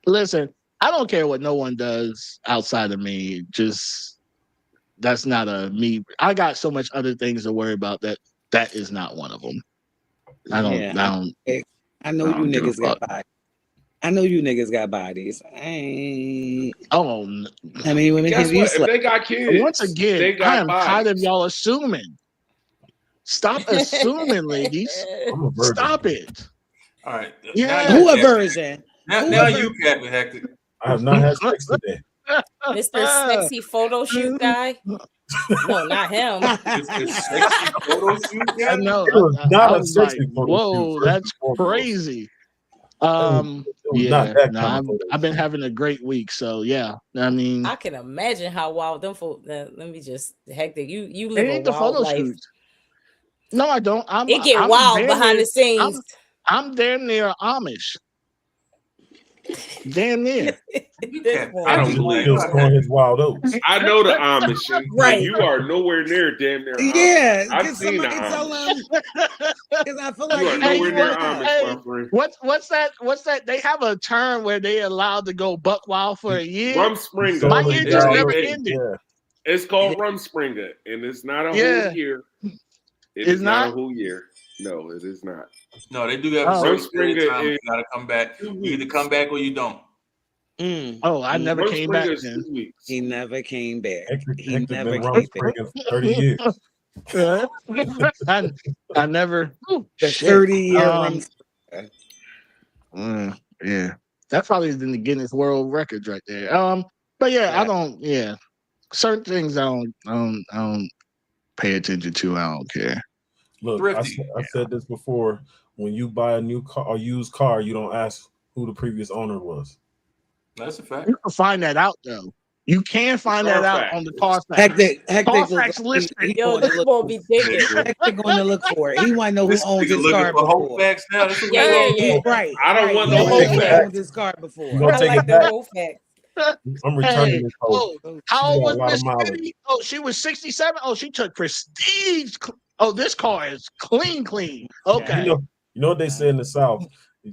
Listen, I don't care what no one does outside of me. Just that's not a me. I got so much other things to worry about that is not one of them. I know you niggas got bodies. I know you niggas got bodies. I mean, women can be if they got kids. Once again, I am tired of y'all assuming. Stop assuming, ladies. Stop it. All right. Yeah. Who a virgin? Now you Captain Hector. I have not had sex today. Mr. Sexy Photo Shoot guy? No, not him. Mr. Sexy Photo Shoot guy? No, It was not I a was sexy like, photo whoa, shoot, that's crazy. I've been having a great week, so yeah. I mean, I can imagine how wild them folks. Let me just Hector. You it live ain't a the wild photo life. shoot. No, I don't. It get wild behind the scenes. I'm damn near Amish. Damn near. I don't believe Still scoring his wild oats. I know the Amish, and Right. you are nowhere near damn near Amish. Yeah, I've seen the Amish. Because I feel like You are nowhere near Amish. Amish, my friend. What's that? They have a term where they allowed to go buck wild for a year. Rumspringa. My year just never ended. Yeah. It's called Rumspringa, and it's not a whole year. It's not a not? whole year. No, it is not. No, they do have a certain period of time. Rumspringa You gotta come back. You either come back or you don't. Oh, I never came back Rumspringa is then. 2 weeks. He never came back. Hector He never been came back. rumspringing for 30 years. I never. The 30-year Yeah, that probably is in the Guinness World Records right there. But yeah, I don't. Yeah, certain things I don't pay attention to. I don't care. Look, I said this before. When you buy a new car or used car, you don't ask who the previous owner was. That's a fact. You can find that out though. You can find that out on the Carfax. Hector Carfax listing. Yo, this won't be digging. Hector going to look for it. He want to know who This owns nigga his looking car for whole before. facts now. That's what Yeah. Right. I don't want He no know whole who facts. owns his car before. You gonna I take like it the back? whole fact. I'm returning Hey, this hoe. how old was She got a lot of Miss mileage. Kitty? Oh, she was 67. Oh, she took prestige. Oh, this car is clean. Okay. You know what they say in the South?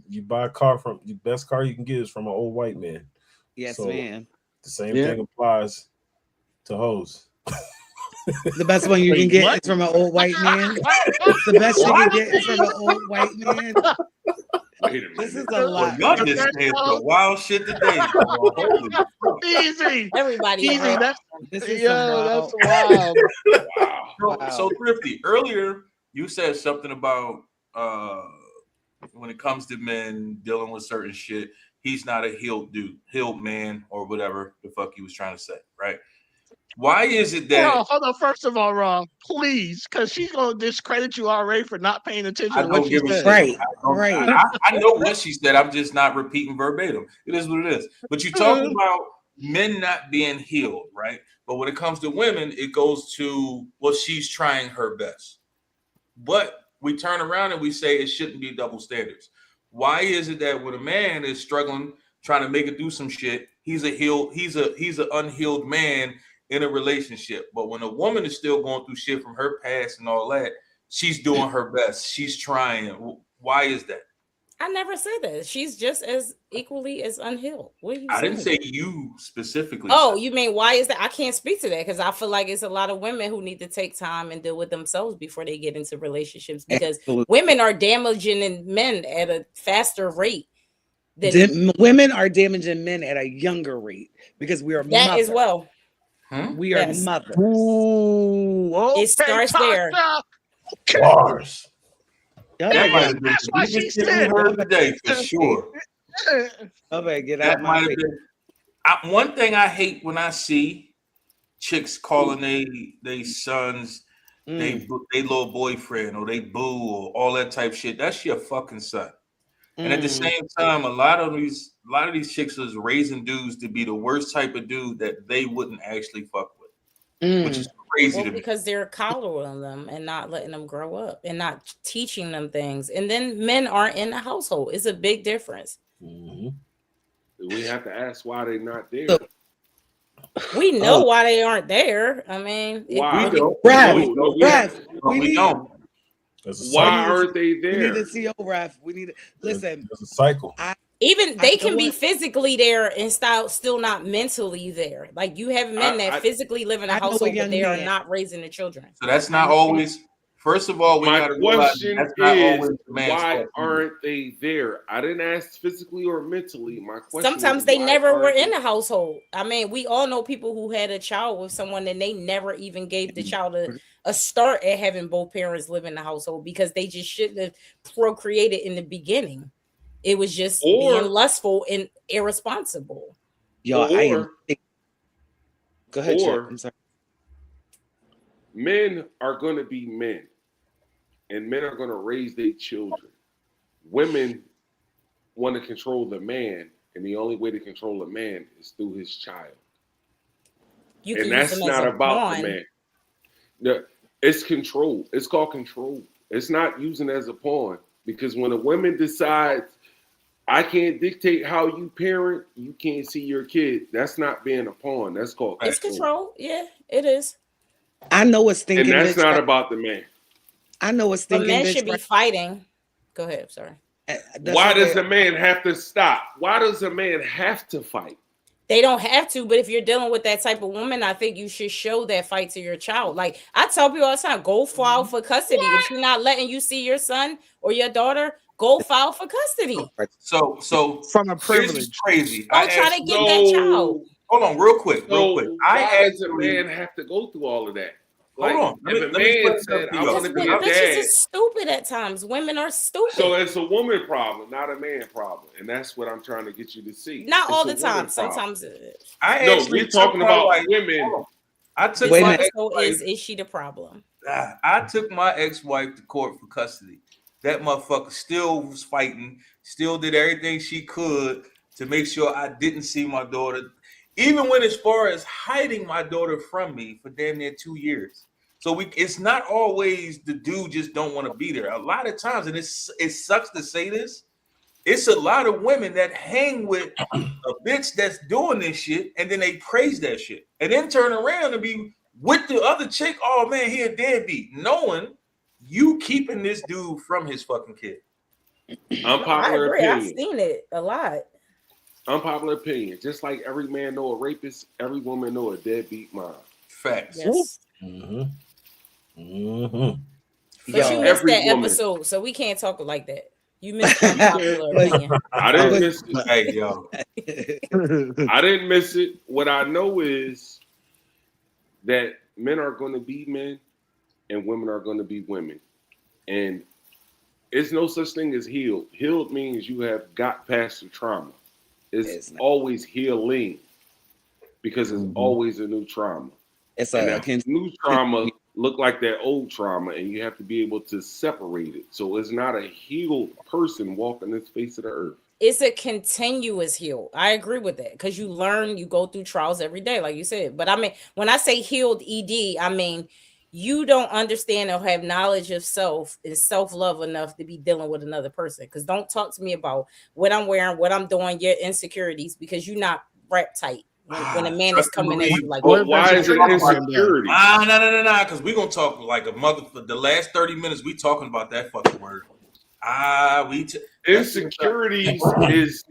You buy a car from the best car you can get is from an old white man. Yes, So, man. The same thing applies to hoes. The best one you can get is from an old white man. The best you can get is from an old white man. Wait a minute. This is a lot. Y'all just saying some wild shit today. Holy fuck. Easy. Everybody. Easy. Right. This is That's some wild. Wow. So Thrifty, earlier you said something about when it comes to men dealing with certain shit, he's not a healed man, or whatever the fuck he was trying to say, right? Why is it that? Hold on. First of all, Ron, please, because she's gonna discredit you already for not paying attention I to don't what she give a said. shit. Right. I know what she said. I'm just not repeating verbatim. It is what it is. But you talk about men not being healed, right? But when it comes to women, it goes to, well, she's trying her best. But we turn around and we say it shouldn't be double standards. Why is it that when a man is struggling, trying to make it through some shit, he's an unhealed man in a relationship? But when a woman is still going through shit from her past and all that, she's doing her best. She's trying. Why is that? I never said that. She's just as equally as unhealed. What are you saying? I didn't say you specifically. Oh, you mean why is that? I can't speak to that because I feel like it's a lot of women who need to take time and deal with themselves before they get into relationships, because women are damaging men at a faster rate. Women are damaging men at a younger rate because we are that mother. as well. We are mothers. Ooh, okay, It starts there. Bars. That's why she said her today for sure. Okay, get That out might my have face. been. One thing I hate when I see chicks calling they sons they little boyfriend or they boo or all that type shit. That's your fucking son. And at the same time, a lot of these chicks is raising dudes to be the worst type of dude that they wouldn't actually fuck with, which is crazy to me. Because they're coddling them and not letting them grow up and not teaching them things. And then men aren't in the household. It's a big difference. We have to ask why they're not there. We know why they aren't there. I mean, why? We don't. Why aren't they there? We need a CO, Raph. We need to listen. There's a cycle. They can be physically there and still not mentally there. Like you have men that physically live in a household, but they are not raising the children. So that's not always. First of all, my question is why aren't they there? I didn't ask physically or mentally. My question sometimes they never were in a household. I mean, we all know people who had a child with someone and they never even gave the child a start at having both parents live in the household because they just shouldn't have procreated in the beginning. It was just being lustful and irresponsible. Go ahead, Chuck. I'm sorry. Men are going to be men, and men are going to raise their children. Women want to control the man, and the only way to control a man is through his child. And that's not about the man. No, it's control. It's called control. It's not using as a pawn, because when a woman decides, I can't dictate how you parent, you can't see your kid, that's not being a pawn. That's called control. It's control. Yeah, it is. I know it's thinking. And that's not about the man. I know it's thinking. The man should be fighting. Go ahead. I'm sorry. Why does a man have to stop? Why does a man have to fight? They don't have to, but if you're dealing with that type of woman, I think you should show that fight to your child. Like I tell people all the time, go file for custody. If she's not letting you see your son or your daughter, go file for custody. So from a privilege, crazy. Don't try to get that child. Hold on, real quick. I, as a man, have to go through all of that. Like, hold on. If a man said, I want to be a dad. Bitches is stupid at times. Women are stupid. So it's a woman problem, not a man problem. And that's what I'm trying to get you to see. Not all the time. Sometimes it is. We're talking about women. I took my ex-wife. Is she the problem? I took my ex-wife to court for custody. That motherfucker still was fighting, still did everything she could to make sure I didn't see my daughter. Even went as far as hiding my daughter from me for damn near 2 years. So it's not always the dude just don't want to be there. A lot of times, and it sucks to say this, it's a lot of women that hang with a bitch that's doing this shit, and then they praise that shit, and then turn around and be with the other chick. Oh man, he a deadbeat, knowing you keeping this dude from his fucking kid. Unpopular opinion. I've seen it a lot. Unpopular opinion. Just like every man know a rapist, every woman know a deadbeat mom. Facts. Yes. Mm-hmm. Mm-hmm. But you missed that episode, so we can't talk like that. You missed unpopular opinion. I didn't miss it. Hey, yo. I didn't miss it. What I know is that men are going to be men and women are going to be women. And it's no such thing as healed. Healed means you have got past the trauma. It's always healing because it's always a new trauma. It's a new trauma look like that old trauma, and you have to be able to separate it. So it's not a healed person walking this face of the earth. It's a continuous heal. I agree with that because you learn, you go through trials every day, like you said. But I mean, when I say healed ED, I mean you don't understand or have knowledge of self and self-love enough to be dealing with another person. Because don't talk to me about what I'm wearing, what I'm doing, your insecurities, because you're not wrap tight. When a man is coming at you like, why is it insecurity? No. Because we're gonna talk like a mother for the last 30 minutes. We talking about that fucking word. Insecurities is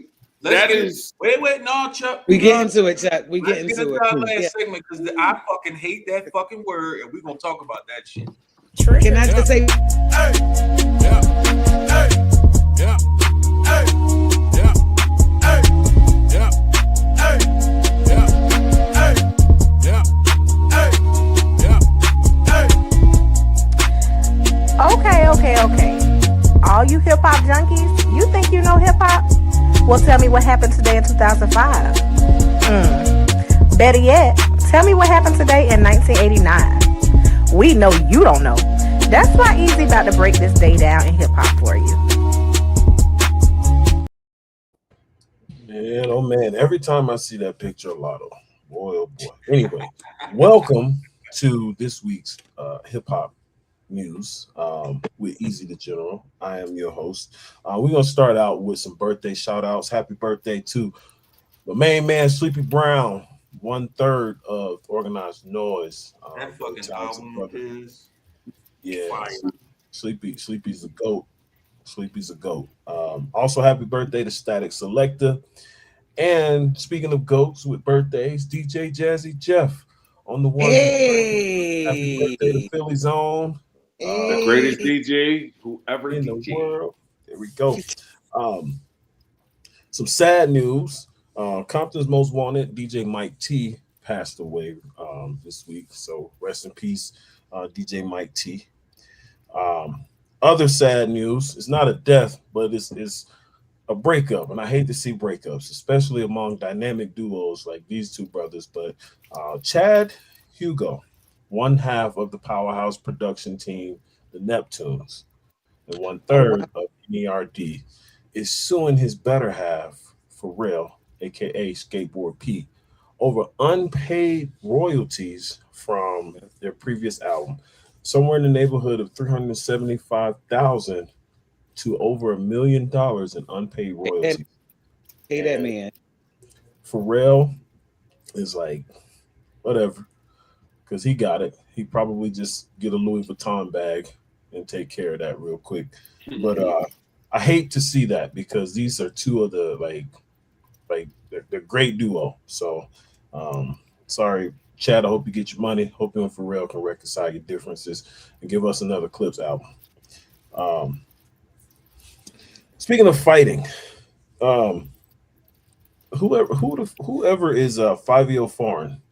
that is. Wait, no, Chuck. We get into it, Chuck. We get into it. Last segment because I fucking hate that fucking word, and we're gonna talk about that shit. Can I just say? Okay. All you hip hop junkies, you think you know hip hop? Well, tell me what happened today in 2005. Better yet, tell me what happened today in 1989. We know you don't know. That's why Easy about to break this day down in hip hop for you. Man, oh man, every time I see that picture of Lotto, boy, oh boy. Anyway, welcome to this week's hip hop news with Easy the General. I am your host. We're gonna start out with some birthday shout outs. Happy birthday to the main man, Sleepy Brown, 1/3 of Organized Noise. That fucking album is fire. Sleepy's a goat. Sleepy's a goat. Also, happy birthday to Static Selector. And speaking of goats with birthdays, DJ Jazzy Jeff on the one. Hey. Happy birthday to Philly's own. The greatest DJ who ever in DJ. the world. There we go. Some sad news. Compton's Most Wanted, DJ Mike T, passed away this week. So rest in peace, DJ Mike T. Other sad news. It's not a death, but it's a breakup. And I hate to see breakups, especially among dynamic duos like these two brothers. But Chad Hugo, one half of the powerhouse production team, the Neptunes, and 1/3 of NERD, is suing his better half, Pharrell, aka Skateboard Pete, over unpaid royalties from their previous album, somewhere in the neighborhood of $375,000 to over $1 million in unpaid royalties. Pay that man. Pharrell is like, whatever, because he got it. He probably just get a Louis Vuitton bag and take care of that real quick. But I hate to see that because these are two of the like they're great duo. So sorry, Chad. I hope you get your money. Hope you and Pharrell can reconcile your differences and give us another Clips album. Speaking of fighting, whoever is 5 Foreign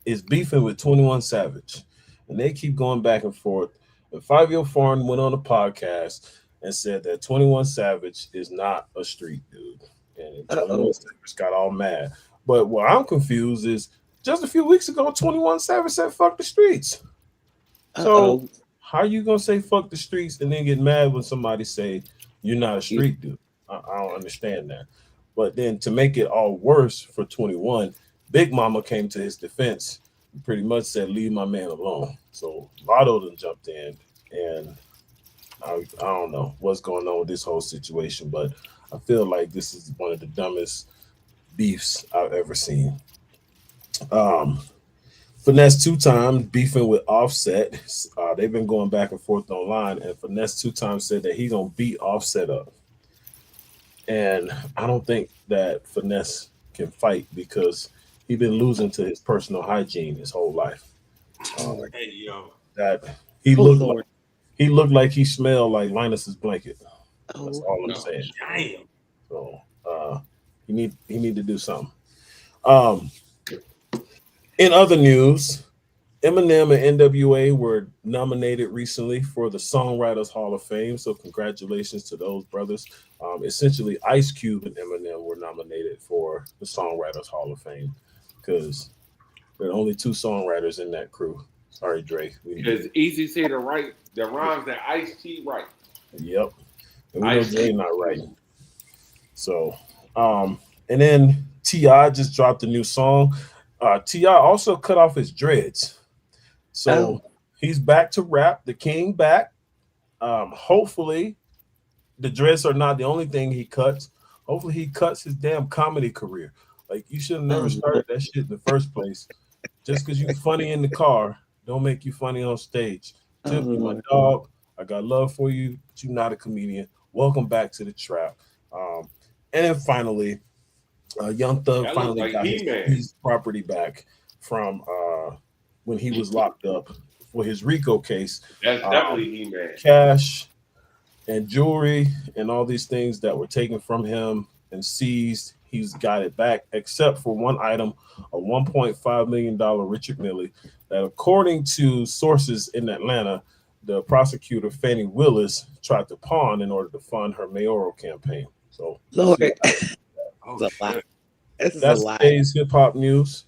is beefing with 21 Savage, and they keep going back and forth. And 5 Foreign went on a podcast and said that 21 Savage is not a street dude, and 21 Savage got all mad. But what I'm confused is just a few weeks ago, 21 Savage said "fuck the streets." So how are you gonna say "fuck the streets" and then get mad when somebody say you're not a street dude? I don't understand that. But then to make it all worse for 21, Big Mama came to his defense and pretty much said, "Leave my man alone." So Lotto done jumped in, and I don't know what's going on with this whole situation, but I feel like this is one of the dumbest beefs I've ever seen. Finesse 2 times beefing with Offset. They've been going back and forth online, and Finesse 2 times said that he's gonna beat Offset up. And I don't think that Finesse can fight because he's been losing to his personal hygiene his whole life. Hey yo, that he looked like he smelled like Linus's blanket. That's all I'm saying. Damn. So he need to do something. In other news, Eminem and NWA were nominated recently for the Songwriters Hall of Fame. So congratulations to those brothers. Essentially, Ice Cube and Eminem were nominated for the Songwriters Hall of Fame because there are only 2 songwriters in that crew. Sorry, Dre. Because Easy say the rhymes that Ice-T write. Yep. And we know Dre not right. So, and then T.I. just dropped a new song. T.I. also cut off his dreads. So he's back to rap, the king back. Hopefully the dreads are not the only thing he cuts. Hopefully he cuts his damn comedy career. Like, you should have never started that shit in the first place. Just because you're funny in the car, don't make you funny on stage. Tip, you my dog. I got love for you, but you're not a comedian. Welcome back to the trap. And then finally, Young Thug finally got his property back from when he was locked up for his RICO case. That's definitely He-Man. Cash and jewelry and all these things that were taken from him and seized, he's got it back, except for one item, a $1.5 million Richard Mille, that according to sources in Atlanta, the prosecutor Fannie Willis tried to pawn in order to fund her mayoral campaign. So Lord. Oh, It's a lot. shit. This is a That's lot. today's hip hop news.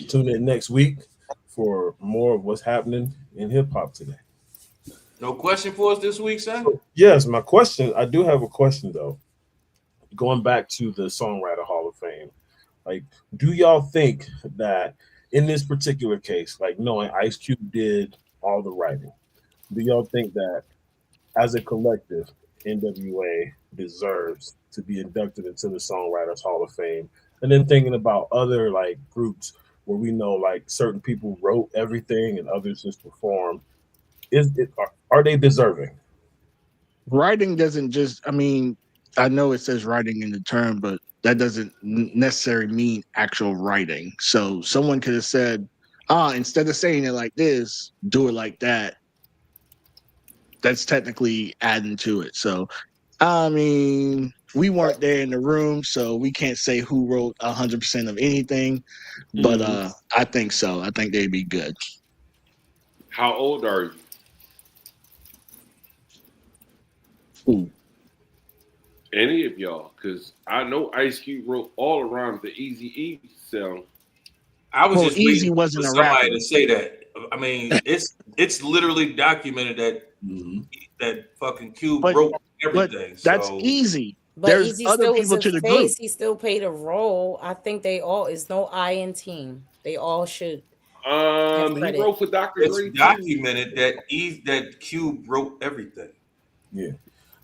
Tune in next week for more of what's happening in hip hop today. No question for us this week, son? Yes, my question. I do have a question though. Going back to the Songwriter Hall of Fame, like, do y'all think that in this particular case, like knowing Ice Cube did all the writing, do y'all think that as a collective, NWA deserves to be inducted into the Songwriters Hall of Fame? And then thinking about other like groups where we know like certain people wrote everything and others just performed, are they deserving? Writing doesn't just, I mean, I know it says writing in the term, but that doesn't necessarily mean actual writing. So someone could have said, instead of saying it like this, do it like that. That's technically adding to it. So, I mean, we weren't there in the room, so we can't say who wrote 100% of anything. But I think so. I think they'd be good. How old are you? Ooh. Any of y'all? Because I know Ice Cube wrote all around the Eazy-E sound. I was just Easy waiting wasn't for a somebody rapper. to say that. I mean, it's literally documented that that fucking Cube wrote everything. That's so easy. But There's Easy other still was people a to the face. group. He still played a role. I think they all is no I in team. They all should. He wrote for Dr. it's Dre too. documented that Cube wrote everything. Yeah.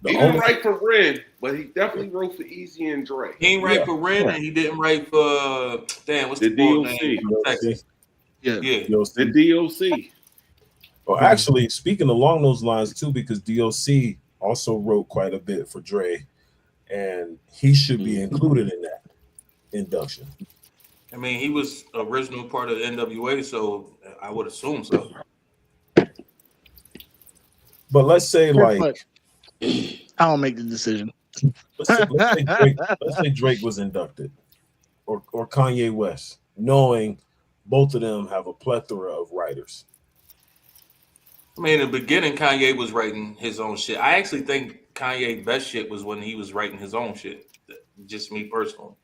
He didn't write for Ren, but he definitely wrote for Easy and Dre. He didn't write for Ren, and he didn't write for what's the boy name from Texas? Yeah. The DOC. Well, actually, speaking along those lines too, because DOC also wrote quite a bit for Dre, and he should be included in that induction. I mean, he was original part of the NWA, so I would assume so. But let's say like I don't make the decision. let's say Drake was inducted, or Kanye West, knowing both of them have a plethora of writers. I mean, in the beginning, Kanye was writing his own shit. I actually think Kanye's best shit was when he was writing his own shit. Just me personally.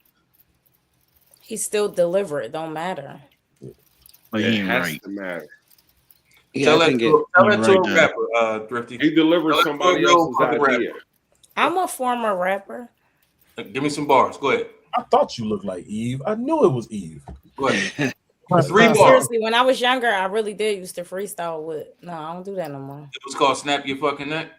He still deliver. It don't matter. But It he ain't has right. to matter. Tell that to a rapper, Thrifty. He delivered somebody else's idea. I'm a former rapper. Give me some bars. Go ahead. I thought you looked like Eve. I knew it was Eve. Go ahead. 3 bars. Seriously, when I was younger, I really did used to freestyle with. No, I don't do that no more. It was called Snap Your Fucking Neck.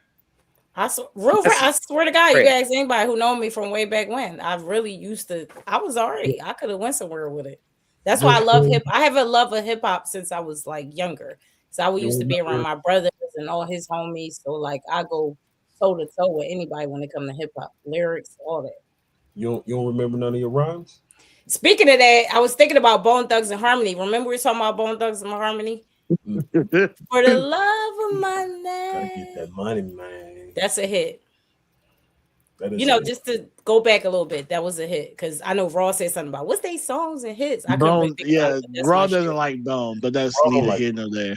I swear to God, you can ask anybody who know me from way back when. I really used to. I was already. I could have went somewhere with it. That's why I love hip. I have a love of hip hop since I was like younger. So I used to be around my brothers and all his homies. So like I go toe to toe with anybody when it comes to hip hop lyrics, all that. You don't remember none of your rhymes? Speaking of that, I was thinking about Bone Thugs and Harmony. Remember we were talking about Bone Thugs and Harmony? For the love of money. Gotta get that money, man. That's a hit. That is Just to go back a little bit, that was a hit because I know Raw said something about what's they songs and hits. I couldn't really think about it. Raw doesn't like Bone, but that's neither here nor there.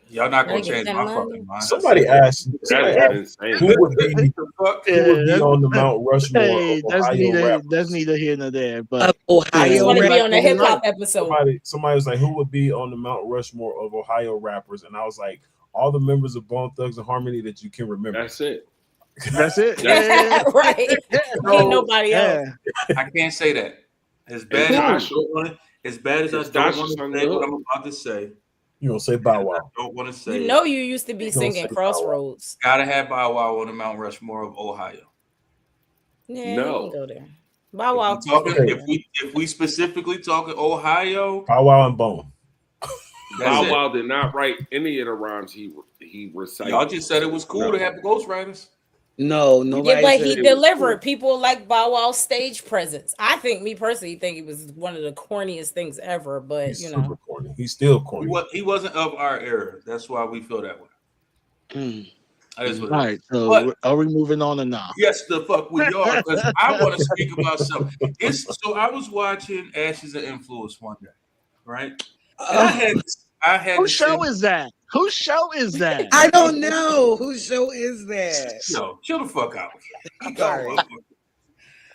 Y'all not gonna change my fucking mind. Somebody asked who would be on the Mount Rushmore of Ohio rappers. That's neither here nor there. But Ohio want to be on the hip hop episode. Somebody was like, who would be on the Mount Rushmore of Ohio rappers? And I was like, all the members of Bone Thugs and Harmony that you can remember. That's it. That's it. Right. Ain't nobody else. I can't say that. As bad as I don't want to say what I'm about to say. You don't say Bow Wow. I don't want to say. You know you used to be singing Crossroads. Gotta have Bow Wow on the Mount Rushmore of Ohio. Yeah, no. you can go there. Bow Wow. If we specifically talking Ohio, Bow Wow and Bone. Bow Wow did not write any of the rhymes he recited. Y'all just said it was cool to have ghostwriters. No, nobody. Yeah, but he delivered. People like Bow Wow's stage presence. I think, me personally, think it was one of the corniest things ever. But He's super corny. He's still corny. He wasn't of our era. That's why we feel that way. All right. So are we moving on or not? Yes, the fuck we are. Because I want to speak about something. So I was watching Ashes of Influence one day, right? And I had. Whose show is that? Whose show is that? I don't know. Whose show is that? No, chill the fuck out.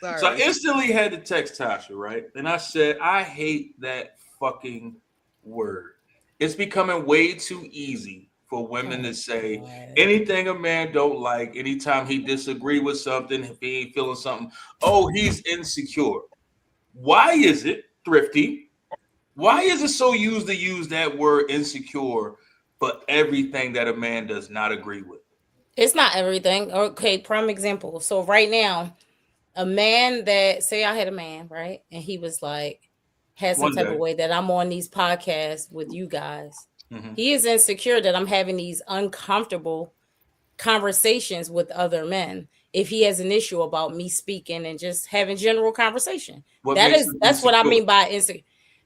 Sorry. So I instantly had to text Tasha, right? And I said, I hate that fucking word. It's becoming way too easy for women to say anything a man don't like, anytime he disagree with something, if he ain't feeling something, oh, he's insecure. Why is it, Thrifty? Why is it so used to use that word insecure for everything that a man does not agree with? It's not everything. Okay, prime example. So right now, a man that say I had a man, right? And he was like, had some type of way that I'm on these podcasts with you guys. Mm-hmm. He is insecure that I'm having these uncomfortable conversations with other men. If he has an issue about me speaking and just having general conversation, that's what I mean by insecure.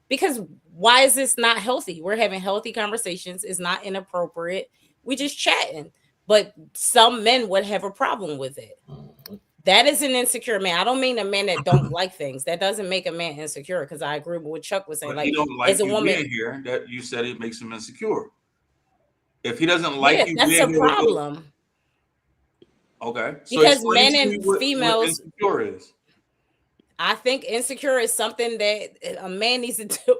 Because why is this not healthy? We're having healthy conversations. It's not inappropriate. We just chatting. But some men would have a problem with it. That is an insecure man. I don't mean a man that don't like things. That doesn't make a man insecure. Because I agree with what Chuck was saying. But he don't like as a woman being here. That you said it makes him insecure. If he doesn't like you, that's a problem. Okay, so because men and females, what insecure is. I think insecure is something that a man needs to do.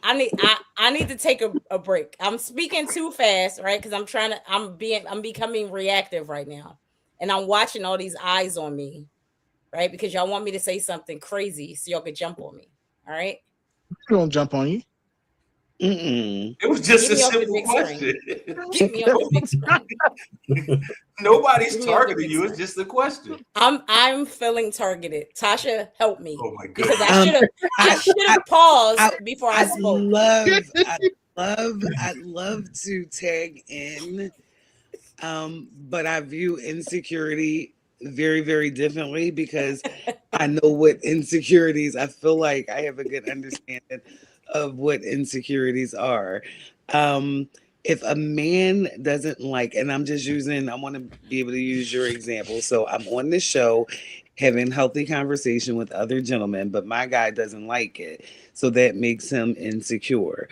I need to take a break. I'm speaking too fast, right? Because I'm becoming reactive right now. And I'm watching all these eyes on me, right? Because y'all want me to say something crazy so y'all could jump on me. All right. I don't jump on you. Mm-mm. It was just a simple question. Get me off the big screen. Nobody's targeting you. It's just a question. I'm feeling targeted. Tasha, help me. Oh my goodness. Because I should have paused before I spoke. I'd love to tag in, but I view insecurity very, very differently because I know what insecurities. I feel like I have a good understanding of what insecurities are. If a man doesn't like, and I want to be able to use your example. So I'm on this show having healthy conversation with other gentlemen, but my guy doesn't like it. So that makes him insecure.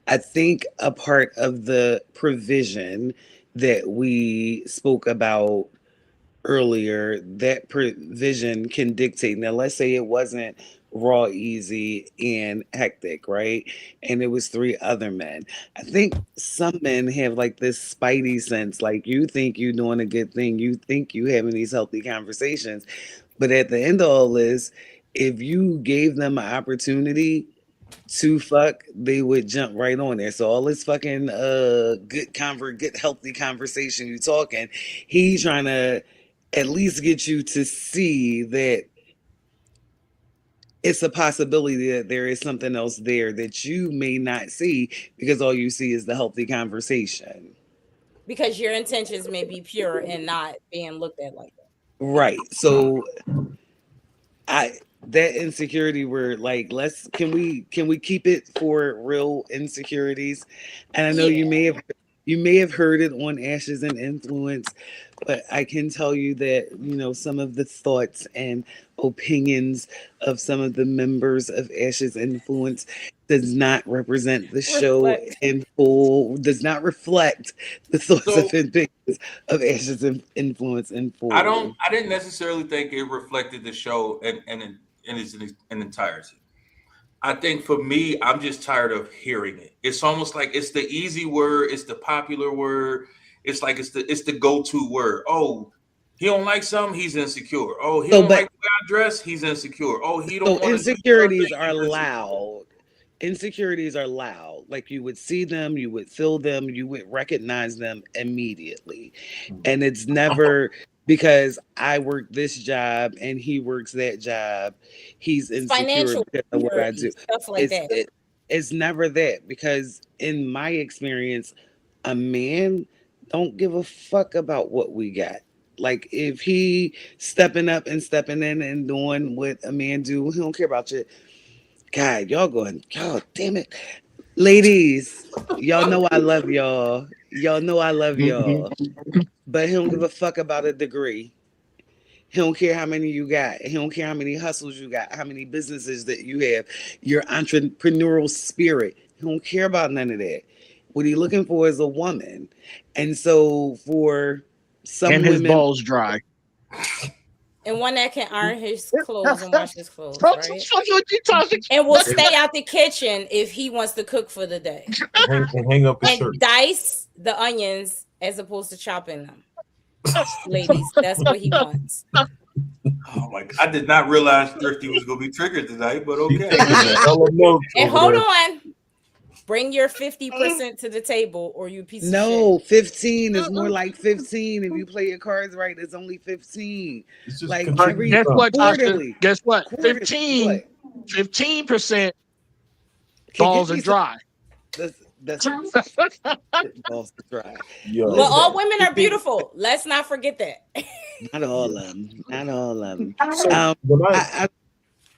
I think a part of the provision that we spoke about earlier, that provision can dictate. Now, let's say it wasn't raw, easy, and hectic, right? And it was 3 other men. I think some men have like this spidey sense, like you think you're doing a good thing, you think you having these healthy conversations, but at the end of all this, if you gave them an opportunity to fuck, they would jump right on there. So all this fucking good healthy conversation you talking, he's trying to at least get you to see that it's a possibility that there is something else there that you may not see because all you see is the healthy conversation. Because your intentions may be pure and not being looked at like that. Right. So that insecurity where like can we keep it for real insecurities? And I know you may have heard it on Ashes and Influence, but I can tell you that, some of the thoughts and opinions of some of the members of Ashes Influence does not represent the show in full, does not reflect the thoughts and opinions of Ashes Influence in full. I didn't necessarily think it reflected the show in its entirety. I think for me, I'm just tired of hearing it. It's almost like it's the easy word, it's the popular word. It's like it's the go-to word. Oh, he don't like something, he's insecure. Oh, he don't like the way I dress, he's insecure. Oh, he don't. So insecurities are loud. Insecurities are loud. Like you would see them, you would feel them, you would recognize them immediately, and it's never because I work this job and he works that job. He's insecure because of what I do. Stuff like that. It's never that because in my experience, a man don't give a fuck about what we got. Like if he stepping up and stepping in and doing what a man do, he don't care about you. God, God damn it. Ladies, y'all know I love y'all. Y'all know I love y'all. But he don't give a fuck about a degree. He don't care how many you got. He don't care how many hustles you got, how many businesses that you have, your entrepreneurial spirit. He don't care about none of that. What he looking for is a woman. And so for some and women, his balls dry. And one that can iron his clothes and wash his clothes, What right? you talking? And will stay out the kitchen if he wants to cook for the day. And hang up his shirt. And dice the onions as opposed to chopping them. Ladies, that's what he wants. Oh my God. I did not realize Thrifty was gonna be triggered tonight, but okay. And hold on. Bring your 50% to the table or you piece of shit. No, 15 is more like 15. If you play your cards right, it's only 15. It's just Like Guess what, Tasha? quarterly. Guess what? Quarterly. 15% balls are dry. That's balls are dry. Yo. But all women are beautiful. Let's not forget that. Not all of them. Not all of them. So,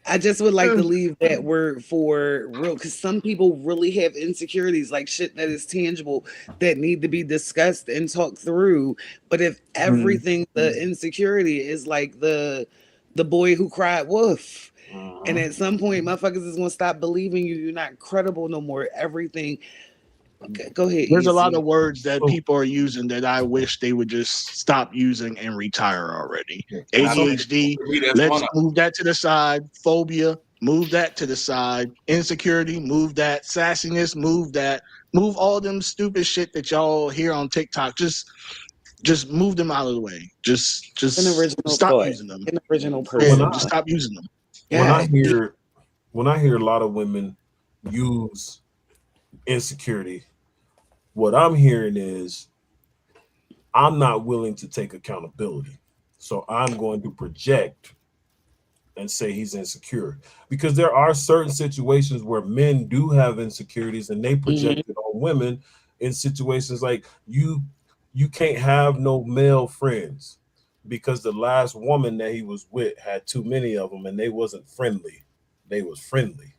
I just would like to leave that word for real, because some people really have insecurities, like shit that is tangible that need to be discussed and talked through. But if everything, the insecurity is like the boy who cried wolf, and at some point, motherfuckers is gonna stop believing you. You're not credible no more. Everything. Okay, go ahead. There's a lot Easy. of words that people are using that I wish they would just stop using and retire already. ADHD, let's move that to the side. Phobia, move that to the side. Insecurity, move that. Sassiness, move that. Move all them stupid shit that y'all hear on TikTok. Just move them out of the way. Just An original stop thought. using them. An original person. Just stop using them. When I hear a lot of women use insecurity, what I'm hearing is I'm not willing to take accountability. So I'm going to project and say he's insecure, because there are certain situations where men do have insecurities and they project it on women in situations like you can't have no male friends because the last woman that he was with had too many of them and they wasn't friendly. They was friendly.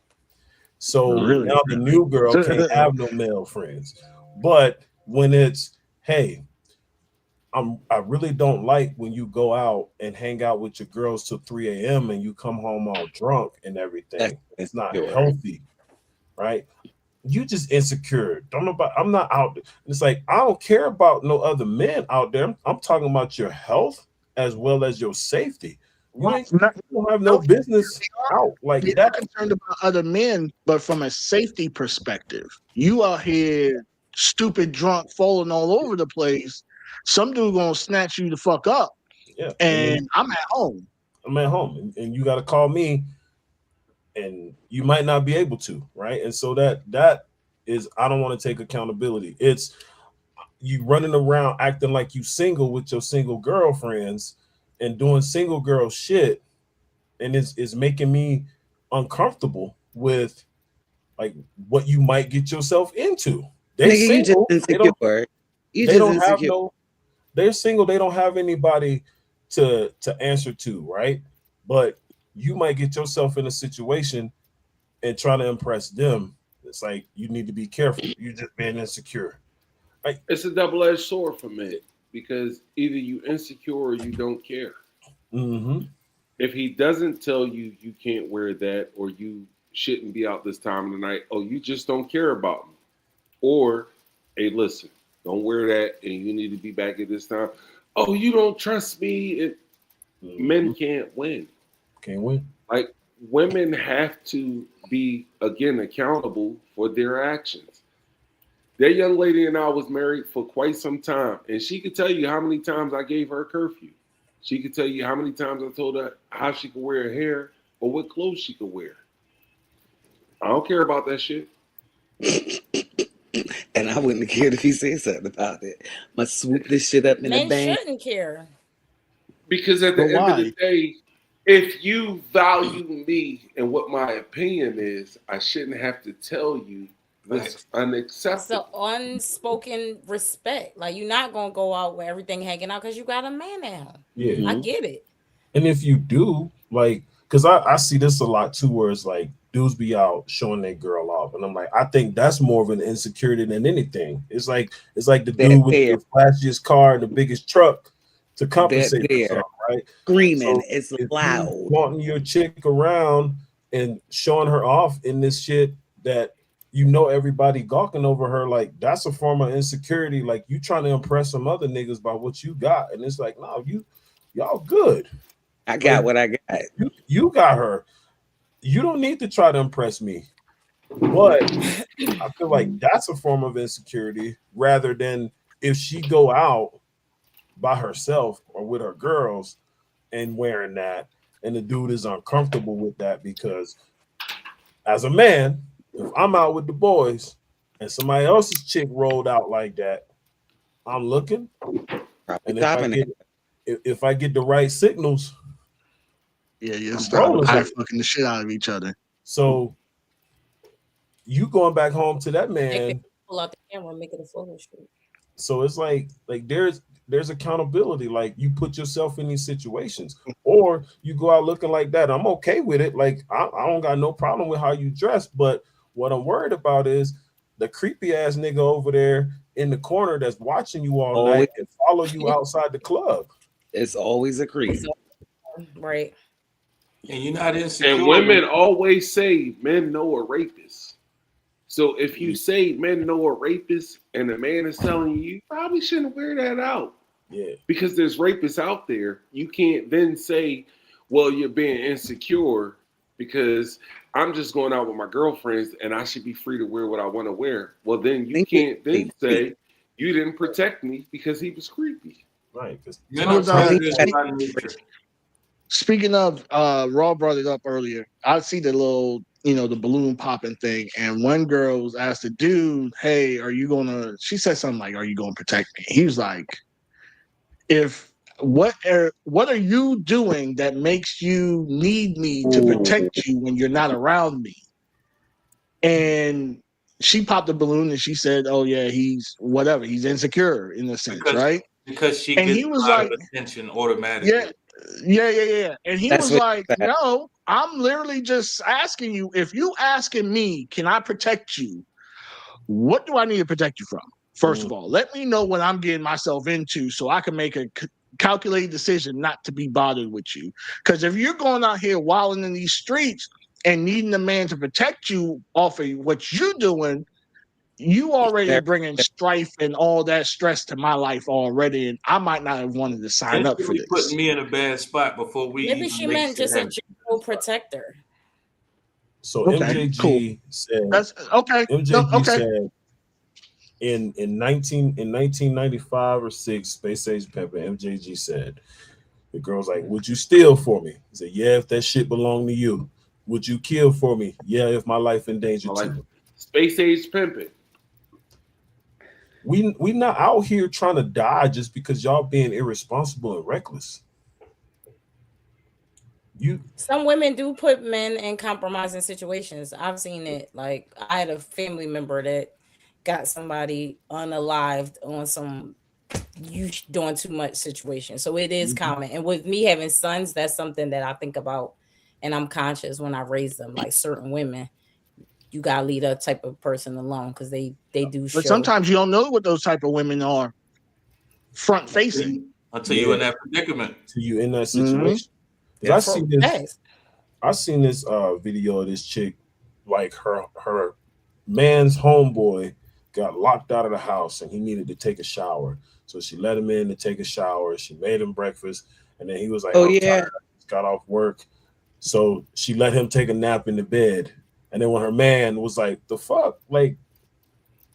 So now the new girl can't have no male friends. But when it's, hey, I really don't like when you go out and hang out with your girls till 3 a.m. and you come home all drunk and everything. It's not healthy, right? You just insecure. Don't know about. I'm not out there. It's like I don't care about no other men out there. I'm talking about your health as well as your safety. You don't have no business out like that. that. Concerned about other men, but from a safety perspective, you out here stupid drunk, falling all over the place. Some dude gonna snatch you the fuck up. Yeah, and I'm at home. I'm at home, and you got to call me, and you might not be able to, right? And so that is, I don't want to take accountability. It's you running around acting like you single with your single girlfriends and doing single girl shit, and it's making me uncomfortable with like what you might get yourself into. They're single. They're single. They don't have anybody to answer to, right? But you might get yourself in a situation and try to impress them. It's like you need to be careful. You're just being insecure. Right? It's a double-edged sword for men because either you insecure or you don't care. If he doesn't tell you you can't wear that or you shouldn't be out this time of the night, oh, you just don't care about me. Or, hey, listen, don't wear that and you need to be back at this time. Oh, you don't trust me. Men can't win. Can't win. Like, women have to be, again, accountable for their actions. That young lady and I was married for quite some time, and she could tell you how many times I gave her curfew. She could tell you how many times I told her how she could wear her hair or what clothes she could wear. I don't care about that shit. And I wouldn't have cared if he said something about it. Must swoop this shit up in the bank. Men shouldn't care. Because at the end of the day, if you value me and what my opinion is, I shouldn't have to tell you this unacceptable. It's an unspoken respect. Like, you're not going to go out with everything hanging out because you got a man now. Yeah. I get it. And if you do, like, because I see this a lot too, where it's like dudes be out showing their girl off, and I'm like, I think that's more of an insecurity than anything. It's like the dude with the flashiest car and the biggest truck to compensate for something, right? Screaming, so it's loud. Wanting your chick around and showing her off in this shit that you know everybody gawking over her, like that's a form of insecurity. Like you trying to impress some other niggas by what you got, and it's like, no, y'all good. I got what I got. You got her. You don't need to try to impress me. But I feel like that's a form of insecurity rather than if she go out by herself or with her girls and wearing that, and the dude is uncomfortable with that, because as a man, if I'm out with the boys and somebody else's chick rolled out like that, I'm looking. And if I get the right signals, you'll start fucking the shit out of each other. So you going back home to that man. Pull out the camera, make it a photo shoot. So it's like there's accountability. Like, you put yourself in these situations, or you go out looking like that. I'm okay with it. Like, I don't got no problem with how you dress, but what I'm worried about is the creepy ass nigga over there in the corner that's watching you all night and follow you outside the club. It's always a creep. Right. And you're not insecure. And women always say men know a rapist. So if you say men know a rapist and a man is telling you, you probably shouldn't wear that out. Yeah. Because there's rapists out there. You can't then say, well, you're being insecure because I'm just going out with my girlfriends and I should be free to wear what I want to wear. Well, then you can't then say you didn't protect me because he was creepy. Right. Speaking of, Raw brought it up earlier. I see the little, the balloon popping thing, and one girl was asked the dude, "Hey, she said something like, are you gonna protect me?" He was like, what are you doing that makes you need me to protect you when you're not around me? And she popped the balloon and she said, "Oh yeah, he's insecure in a sense, right?" Because she and gets he was a lot like, of attention automatically. Yeah. And he was like, "No, I'm literally just asking you, if you asking me, can I protect you? What do I need to protect you from? First of all, let me know what I'm getting myself into so I can make a calculated decision not to be bothered with you. Because if you're going out here wilding in these streets and needing a man to protect you off of what you're doing, you already bringing strife and all that stress to my life already, and I might not have wanted to sign up for this." Putting me in a bad spot before we. Maybe she meant just a general protector. So MJG said, "That's okay." MJG said in 1995 or 6, Space Age Pimpin', MJG said, the girl's like, "Would you steal for me?" He said, "Yeah, if that shit belonged to you." "Would you kill for me?" "Yeah, if my life in danger too." Space Age Pimpin'. We not out here trying to die just because y'all being irresponsible and reckless. Some women do put men in compromising situations. I've seen it. Like, I had a family member that got somebody unalived on some you doing too much situation. So it is common. And with me having sons, that's something that I think about, and I'm conscious when I raise them. Like, certain women, you gotta leave that type of person alone because they do. But sometimes you don't know what those type of women are front facing until you're in that predicament. Until you in that situation. I seen this video of this chick, like her man's homeboy got locked out of the house and he needed to take a shower. So she let him in to take a shower. She made him breakfast, and then he was like, tired. I just got off work. So she let him take a nap in the bed. And then when her man was like, "The fuck? Like,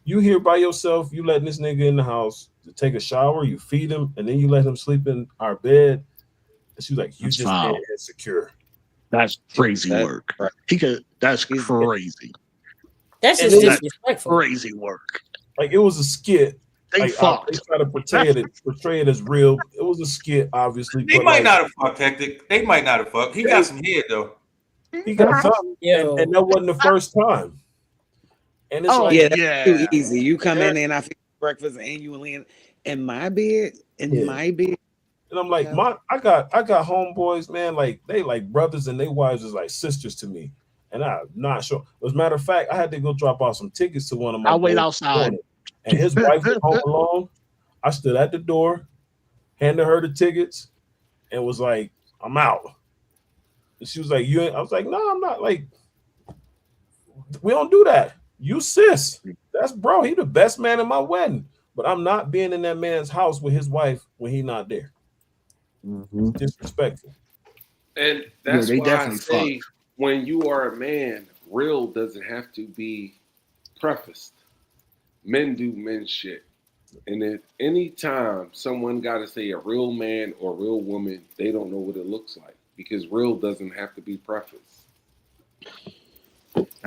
you here by yourself, you letting this nigga in the house to take a shower, you feed him, and then you let him sleep in our bed?" And she was like, "You just being insecure." That's crazy work. That's crazy. That's just disrespectful. Crazy work. Like, it was a skit. They fucked. They try to portray it as real. It was a skit, obviously. They might not have fucked, Hectic. They might not have fucked. He got some head though. He got something, and that wasn't the first time. And it's that's too easy. You come in and I fix breakfast and you land in my bed, my bed. And I'm like, I got homeboys, man, like they like brothers and their wives is like sisters to me. And I'm not sure. As a matter of fact, I had to go drop off some tickets to one of my. I'll wait outside. And his wife was home alone. I stood at the door, handed her the tickets, and was like, "I'm out." And she was like, "You ain't?" I was like, "No, I'm not." Like, we don't do that. You sis. That's bro. He the best man in my wedding. But I'm not being in that man's house with his wife when he not there. It's disrespectful. And that's they why I definitely say when you are a man, real doesn't have to be prefaced. Men do men shit. And if any time someone got to say a real man or real woman, they don't know what it looks like because real doesn't have to be prefaced.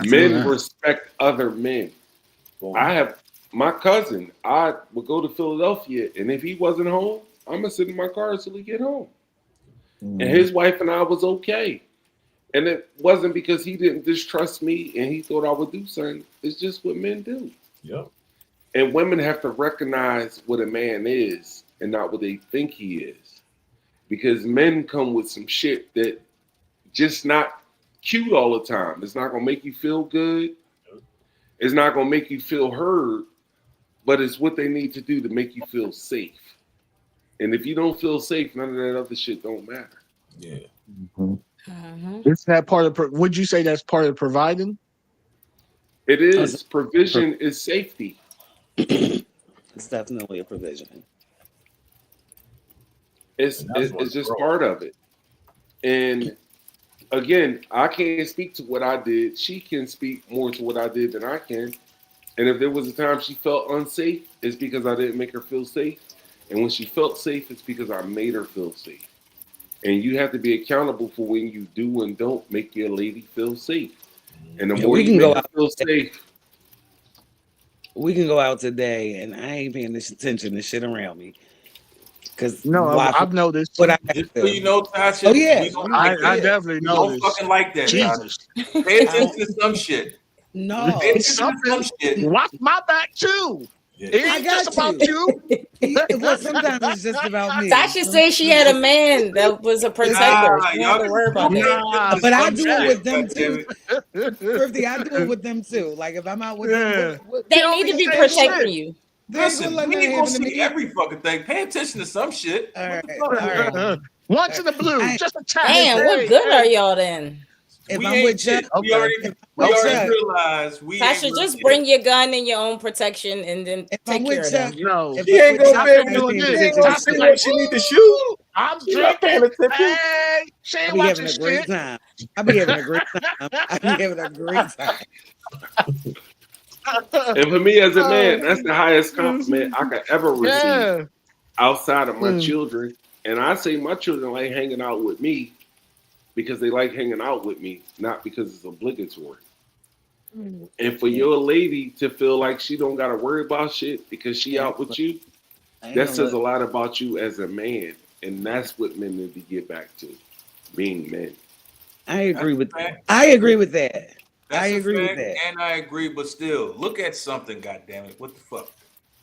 Men respect other men. I have my cousin. I would go to Philadelphia, and if he wasn't home, I'm gonna sit in my car until he get home. And his wife and I was okay. And it wasn't because he didn't distrust me and he thought I would do something. It's just what men do. Yep. And women have to recognize what a man is and not what they think he is. Because men come with some shit that just not cute all the time. It's not going to make you feel good. It's not going to make you feel heard. But it's what they need to do to make you feel safe. And if you don't feel safe, none of that other shit don't matter. Yeah. Is that part of? Would you say that's part of providing? It is. Provision is safety. It's definitely a provision. It's just part of it. And again, I can't speak to what I did. She can speak more to what I did than I can. And if there was a time she felt unsafe, it's because I didn't make her feel safe. And when she felt safe, it's because I made her feel safe. And you have to be accountable for when you do and don't make your lady feel safe. And the more you make her feel safe. We can go out today, and I ain't paying attention to shit around me. Because I've noticed. What Tasha, oh yeah, I definitely know. Don't fucking like that. Jesus, pay attention to some shit. No, pay attention to some shit. Watch my back too. It ain't just about you. Well, sometimes it's just about me. Tasha said she had a man that was a protector. You don't have to worry about that. But I do it with them too. Thrifty, I do it with them too. Like if I'm out with them, they need to be protecting you. Listen, we ain't gonna see every fucking thing. Pay attention to some shit. All right. Once in the blue, just a tap. Damn, what good are y'all then? If I'm with you, we already realized we. Tasha, just bring your gun and your own protection, and then take care of them. No, she ain't gonna be able to do it. Like she need to shoot. I'm drinking. Hey, she ain't watching a great time. I'll be having a great time. I'll be having a great time. And for me as a man, that's the highest compliment I could ever receive outside of my children. And I say my children like hanging out with me because they like hanging out with me, not because it's obligatory. And for your lady to feel like she don't got to worry about shit because she out with you, that says a lot about you as a man. And that's what men need to get back to, being men. I agree with that. I agree with that. I agree with that. And I agree, but still, look at something, goddammit. What the fuck?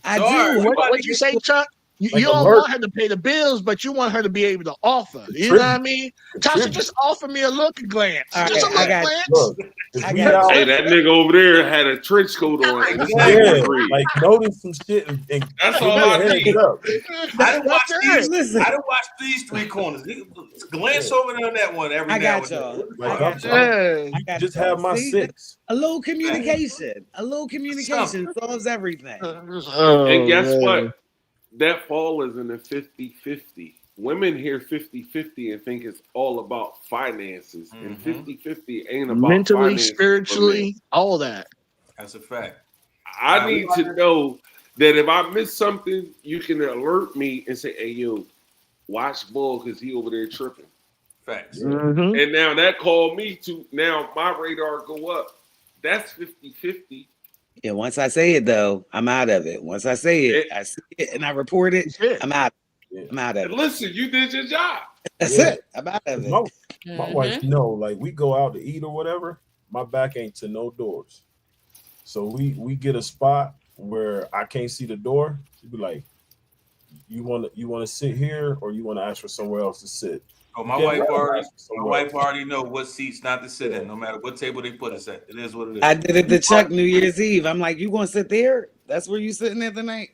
I do. What you say, Chuck? You don't want her to pay the bills, but you want her to be able to offer. You know what I mean? Tasha, just offer me a look glance. Just a look glance. Hey, that nigga over there had a trench coat on. Yeah, like notice some shit and that's all I need. I didn't watch these three corners. Glance over there on that one every now and then. You just have my six. A little communication. A little communication solves everything. And guess what? That fall is in the 50-50. Women hear 50-50 and think it's all about finances. And 50-50 ain't about mentally, spiritually, all that. That's a fact. I need to know that if I miss something, you can alert me and say, hey, yo, watch Bull because he over there tripping. Facts. And now that called me to, now my radar go up. That's 50-50. Yeah, once I say it though, I'm out of it. Once I say it, I see it and I report it, I'm out. I'm out of it. Listen, you did your job. That's it. I'm out of it. My wife like we go out to eat or whatever, my back ain't to no doors. So we get a spot where I can't see the door. She'd be like, you want to sit here or you want to ask for somewhere else to sit? Oh, my wife already know what seats not to sit in, no matter what table they put us at. It is what it is. I did it to Chuck New Year's Eve. I'm like, you gonna sit there? That's where you sitting there tonight?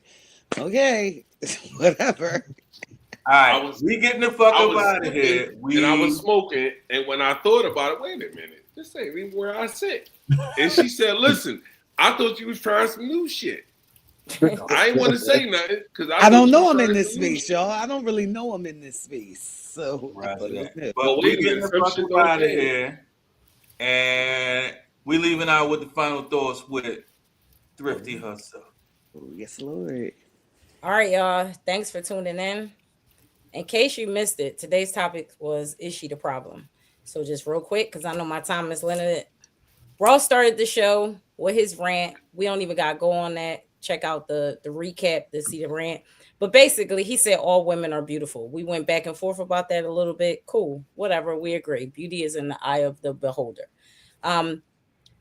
Okay, whatever. All right, we getting the fuck up out of here. And I was smoking, and when I thought about it, wait a minute, this ain't even where I sit. And she said, listen, I thought you was trying some new shit. I ain't want to say nothing because I don't know him in this space, y'all. I don't really know him in this space. So, Right. but But we getting the fuck out of here, and we leaving out with the final thoughts with Thrifty herself. Oh, yes, Lord. All right, y'all. Thanks for tuning in. In case you missed it, today's topic was, is she the problem? So just real quick, because I know my time is limited. Ross started the show with his rant. We don't even got to go on that. Check out the recap to see the rant. But basically, he said all women are beautiful. We went back and forth about that a little bit. Cool. Whatever. We agree. Beauty is in the eye of the beholder.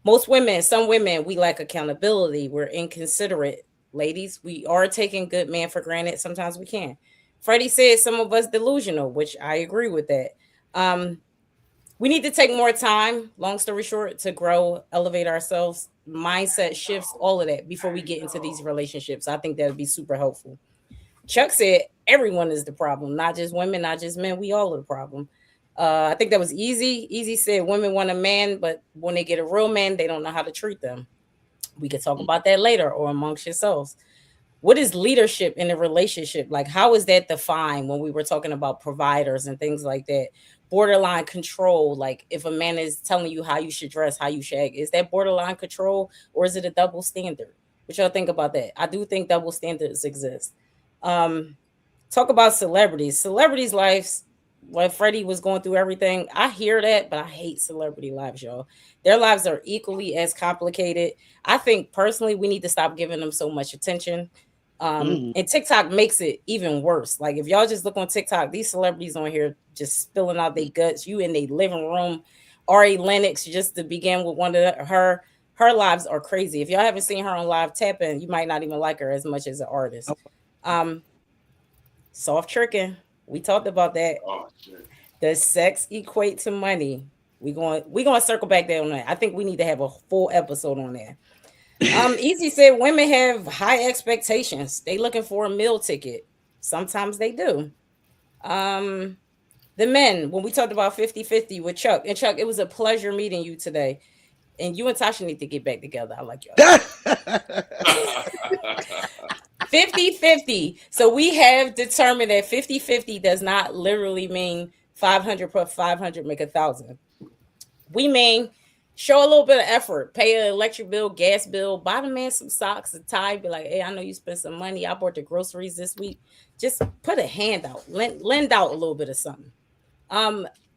Most women, some women, we lack accountability. We're inconsiderate. Ladies, we are taking good man for granted. Sometimes we can. Freddie said some of us delusional, which I agree with that. We need to take more time, long story short, to grow, elevate ourselves, mindset shifts, all of that before we get into these relationships. I think that would be super helpful. Chuck said everyone is the problem, not just women, not just men. We all are the problem. I think that was Easy. Easy said women want a man, but when they get a real man, they don't know how to treat them. We could talk about that later or amongst yourselves. What is leadership in a relationship? Like, how is that defined when we were talking about providers and things like that? Borderline control, like if a man is telling you how you should dress, how you should act, is that borderline control or is it a double standard? What y'all think about that? I do think double standards exist. Talk about celebrities' lives. When Freddie was going through everything, I hear that, but I hate celebrity lives, y'all. Their lives are equally as complicated. I think personally we need to stop giving them so much attention. And TikTok makes it even worse. Like if y'all just look on TikTok, these celebrities on here just spilling out their guts. You in their living room. Ari Lennox, just to begin with, her lives are crazy. If y'all haven't seen her on live tapping, you might not even like her as much as an artist. Soft tricking. We talked about that. Oh, shit. Does sex equate to money? We going to circle back there on that. I think we need to have a full episode on that. Easy said women have high expectations. They looking for a meal ticket. Sometimes they do. The men, when we talked about 50-50 with Chuck, and Chuck, it was a pleasure meeting you today. And you and Tasha need to get back together. I like y'all. 50-50. So we have determined that 50-50 does not literally mean 500 plus 500 make 1,000. We mean show a little bit of effort, pay an electric bill, gas bill, buy the man some socks, a tie, be like, hey, I know you spent some money. I bought the groceries this week. Just put a hand out, lend out a little bit of something.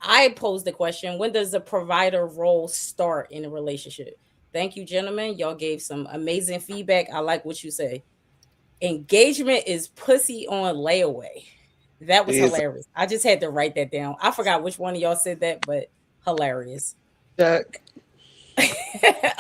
I posed the question, when does the provider role start in a relationship? Thank you, gentlemen. Y'all gave some amazing feedback. I like what you say. Engagement is pussy on layaway. That was hilarious. I just had to write that down. I forgot which one of y'all said that, but hilarious. Chuck.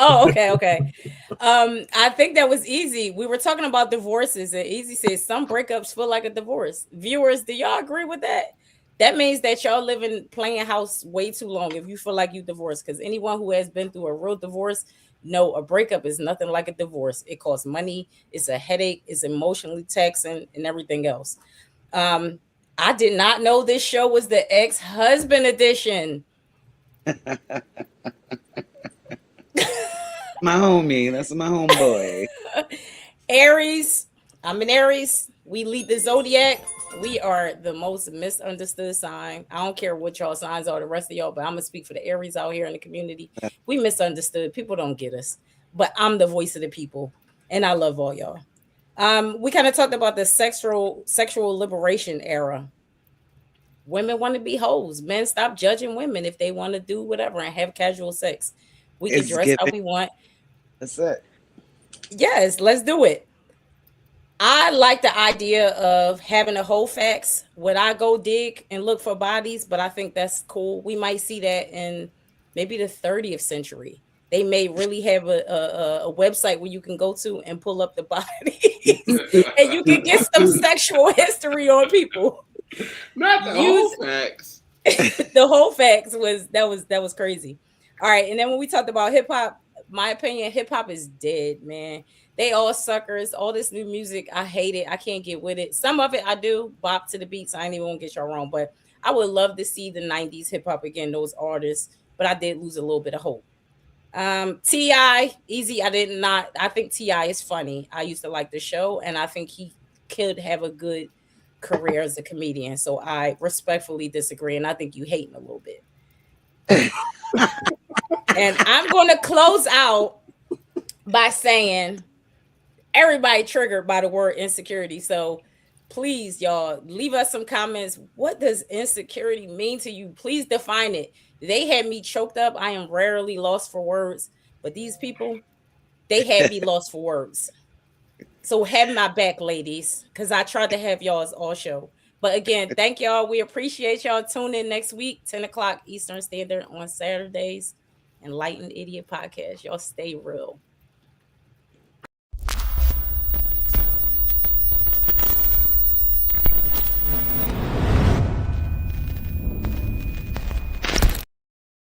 Oh, okay. I think that was Easy. We were talking about divorces, and Easy says some breakups feel like a divorce. Viewers, do y'all agree with that? That means that y'all live in playing house way too long if you feel like you divorced. Because anyone who has been through a real divorce, no, a breakup is nothing like a divorce. It costs money. It's a headache. It's emotionally taxing and everything else. I did not know this show was the ex-husband edition. My homie. That's my homeboy. Aries. I'm an Aries. We lead the zodiac. We are the most misunderstood sign. I don't care what y'all signs are, the rest of y'all, but I'm gonna speak for the Aries out here in the community. We misunderstood. People don't get us, but I'm the voice of the people, and I love all y'all. We kind of talked about the sexual liberation era. Women want to be hoes. Men, stop judging women if they want to do whatever and have casual sex. We can dress how we want. That's it. Yes, let's do it. I like the idea of having a whole facts. Would I go dig and look for bodies? But I think that's cool. We might see that in maybe the 30th century. They may really have a website where you can go to and pull up the bodies and you can get some sexual history on people. Not the whole facts. The whole facts was crazy. All right, and then when we talked about hip hop, my opinion, hip hop is dead, man. They all suckers. All this new music, I hate it. I can't get with it. Some of it I do bop to the beats. I ain't even gonna get y'all wrong, but I would love to see the 90s hip hop again, those artists. But I did lose a little bit of hope. T.I. Easy. I think T.I. is funny. I used to like the show, and I think he could have a good career as a comedian. So I respectfully disagree, and I think you hating a little bit. And I'm going to close out by saying everybody triggered by the word insecurity. So please, y'all, leave us some comments. What does insecurity mean to you? Please define it. They had me choked up. I am rarely lost for words, but these people, they had me lost for words. So have my back, ladies, because I tried to have y'all's all show. But again, thank y'all. We appreciate y'all. Tune in next week, 10 o'clock Eastern Standard on Saturdays. Enlightened Idiot Podcast. Y'all stay real.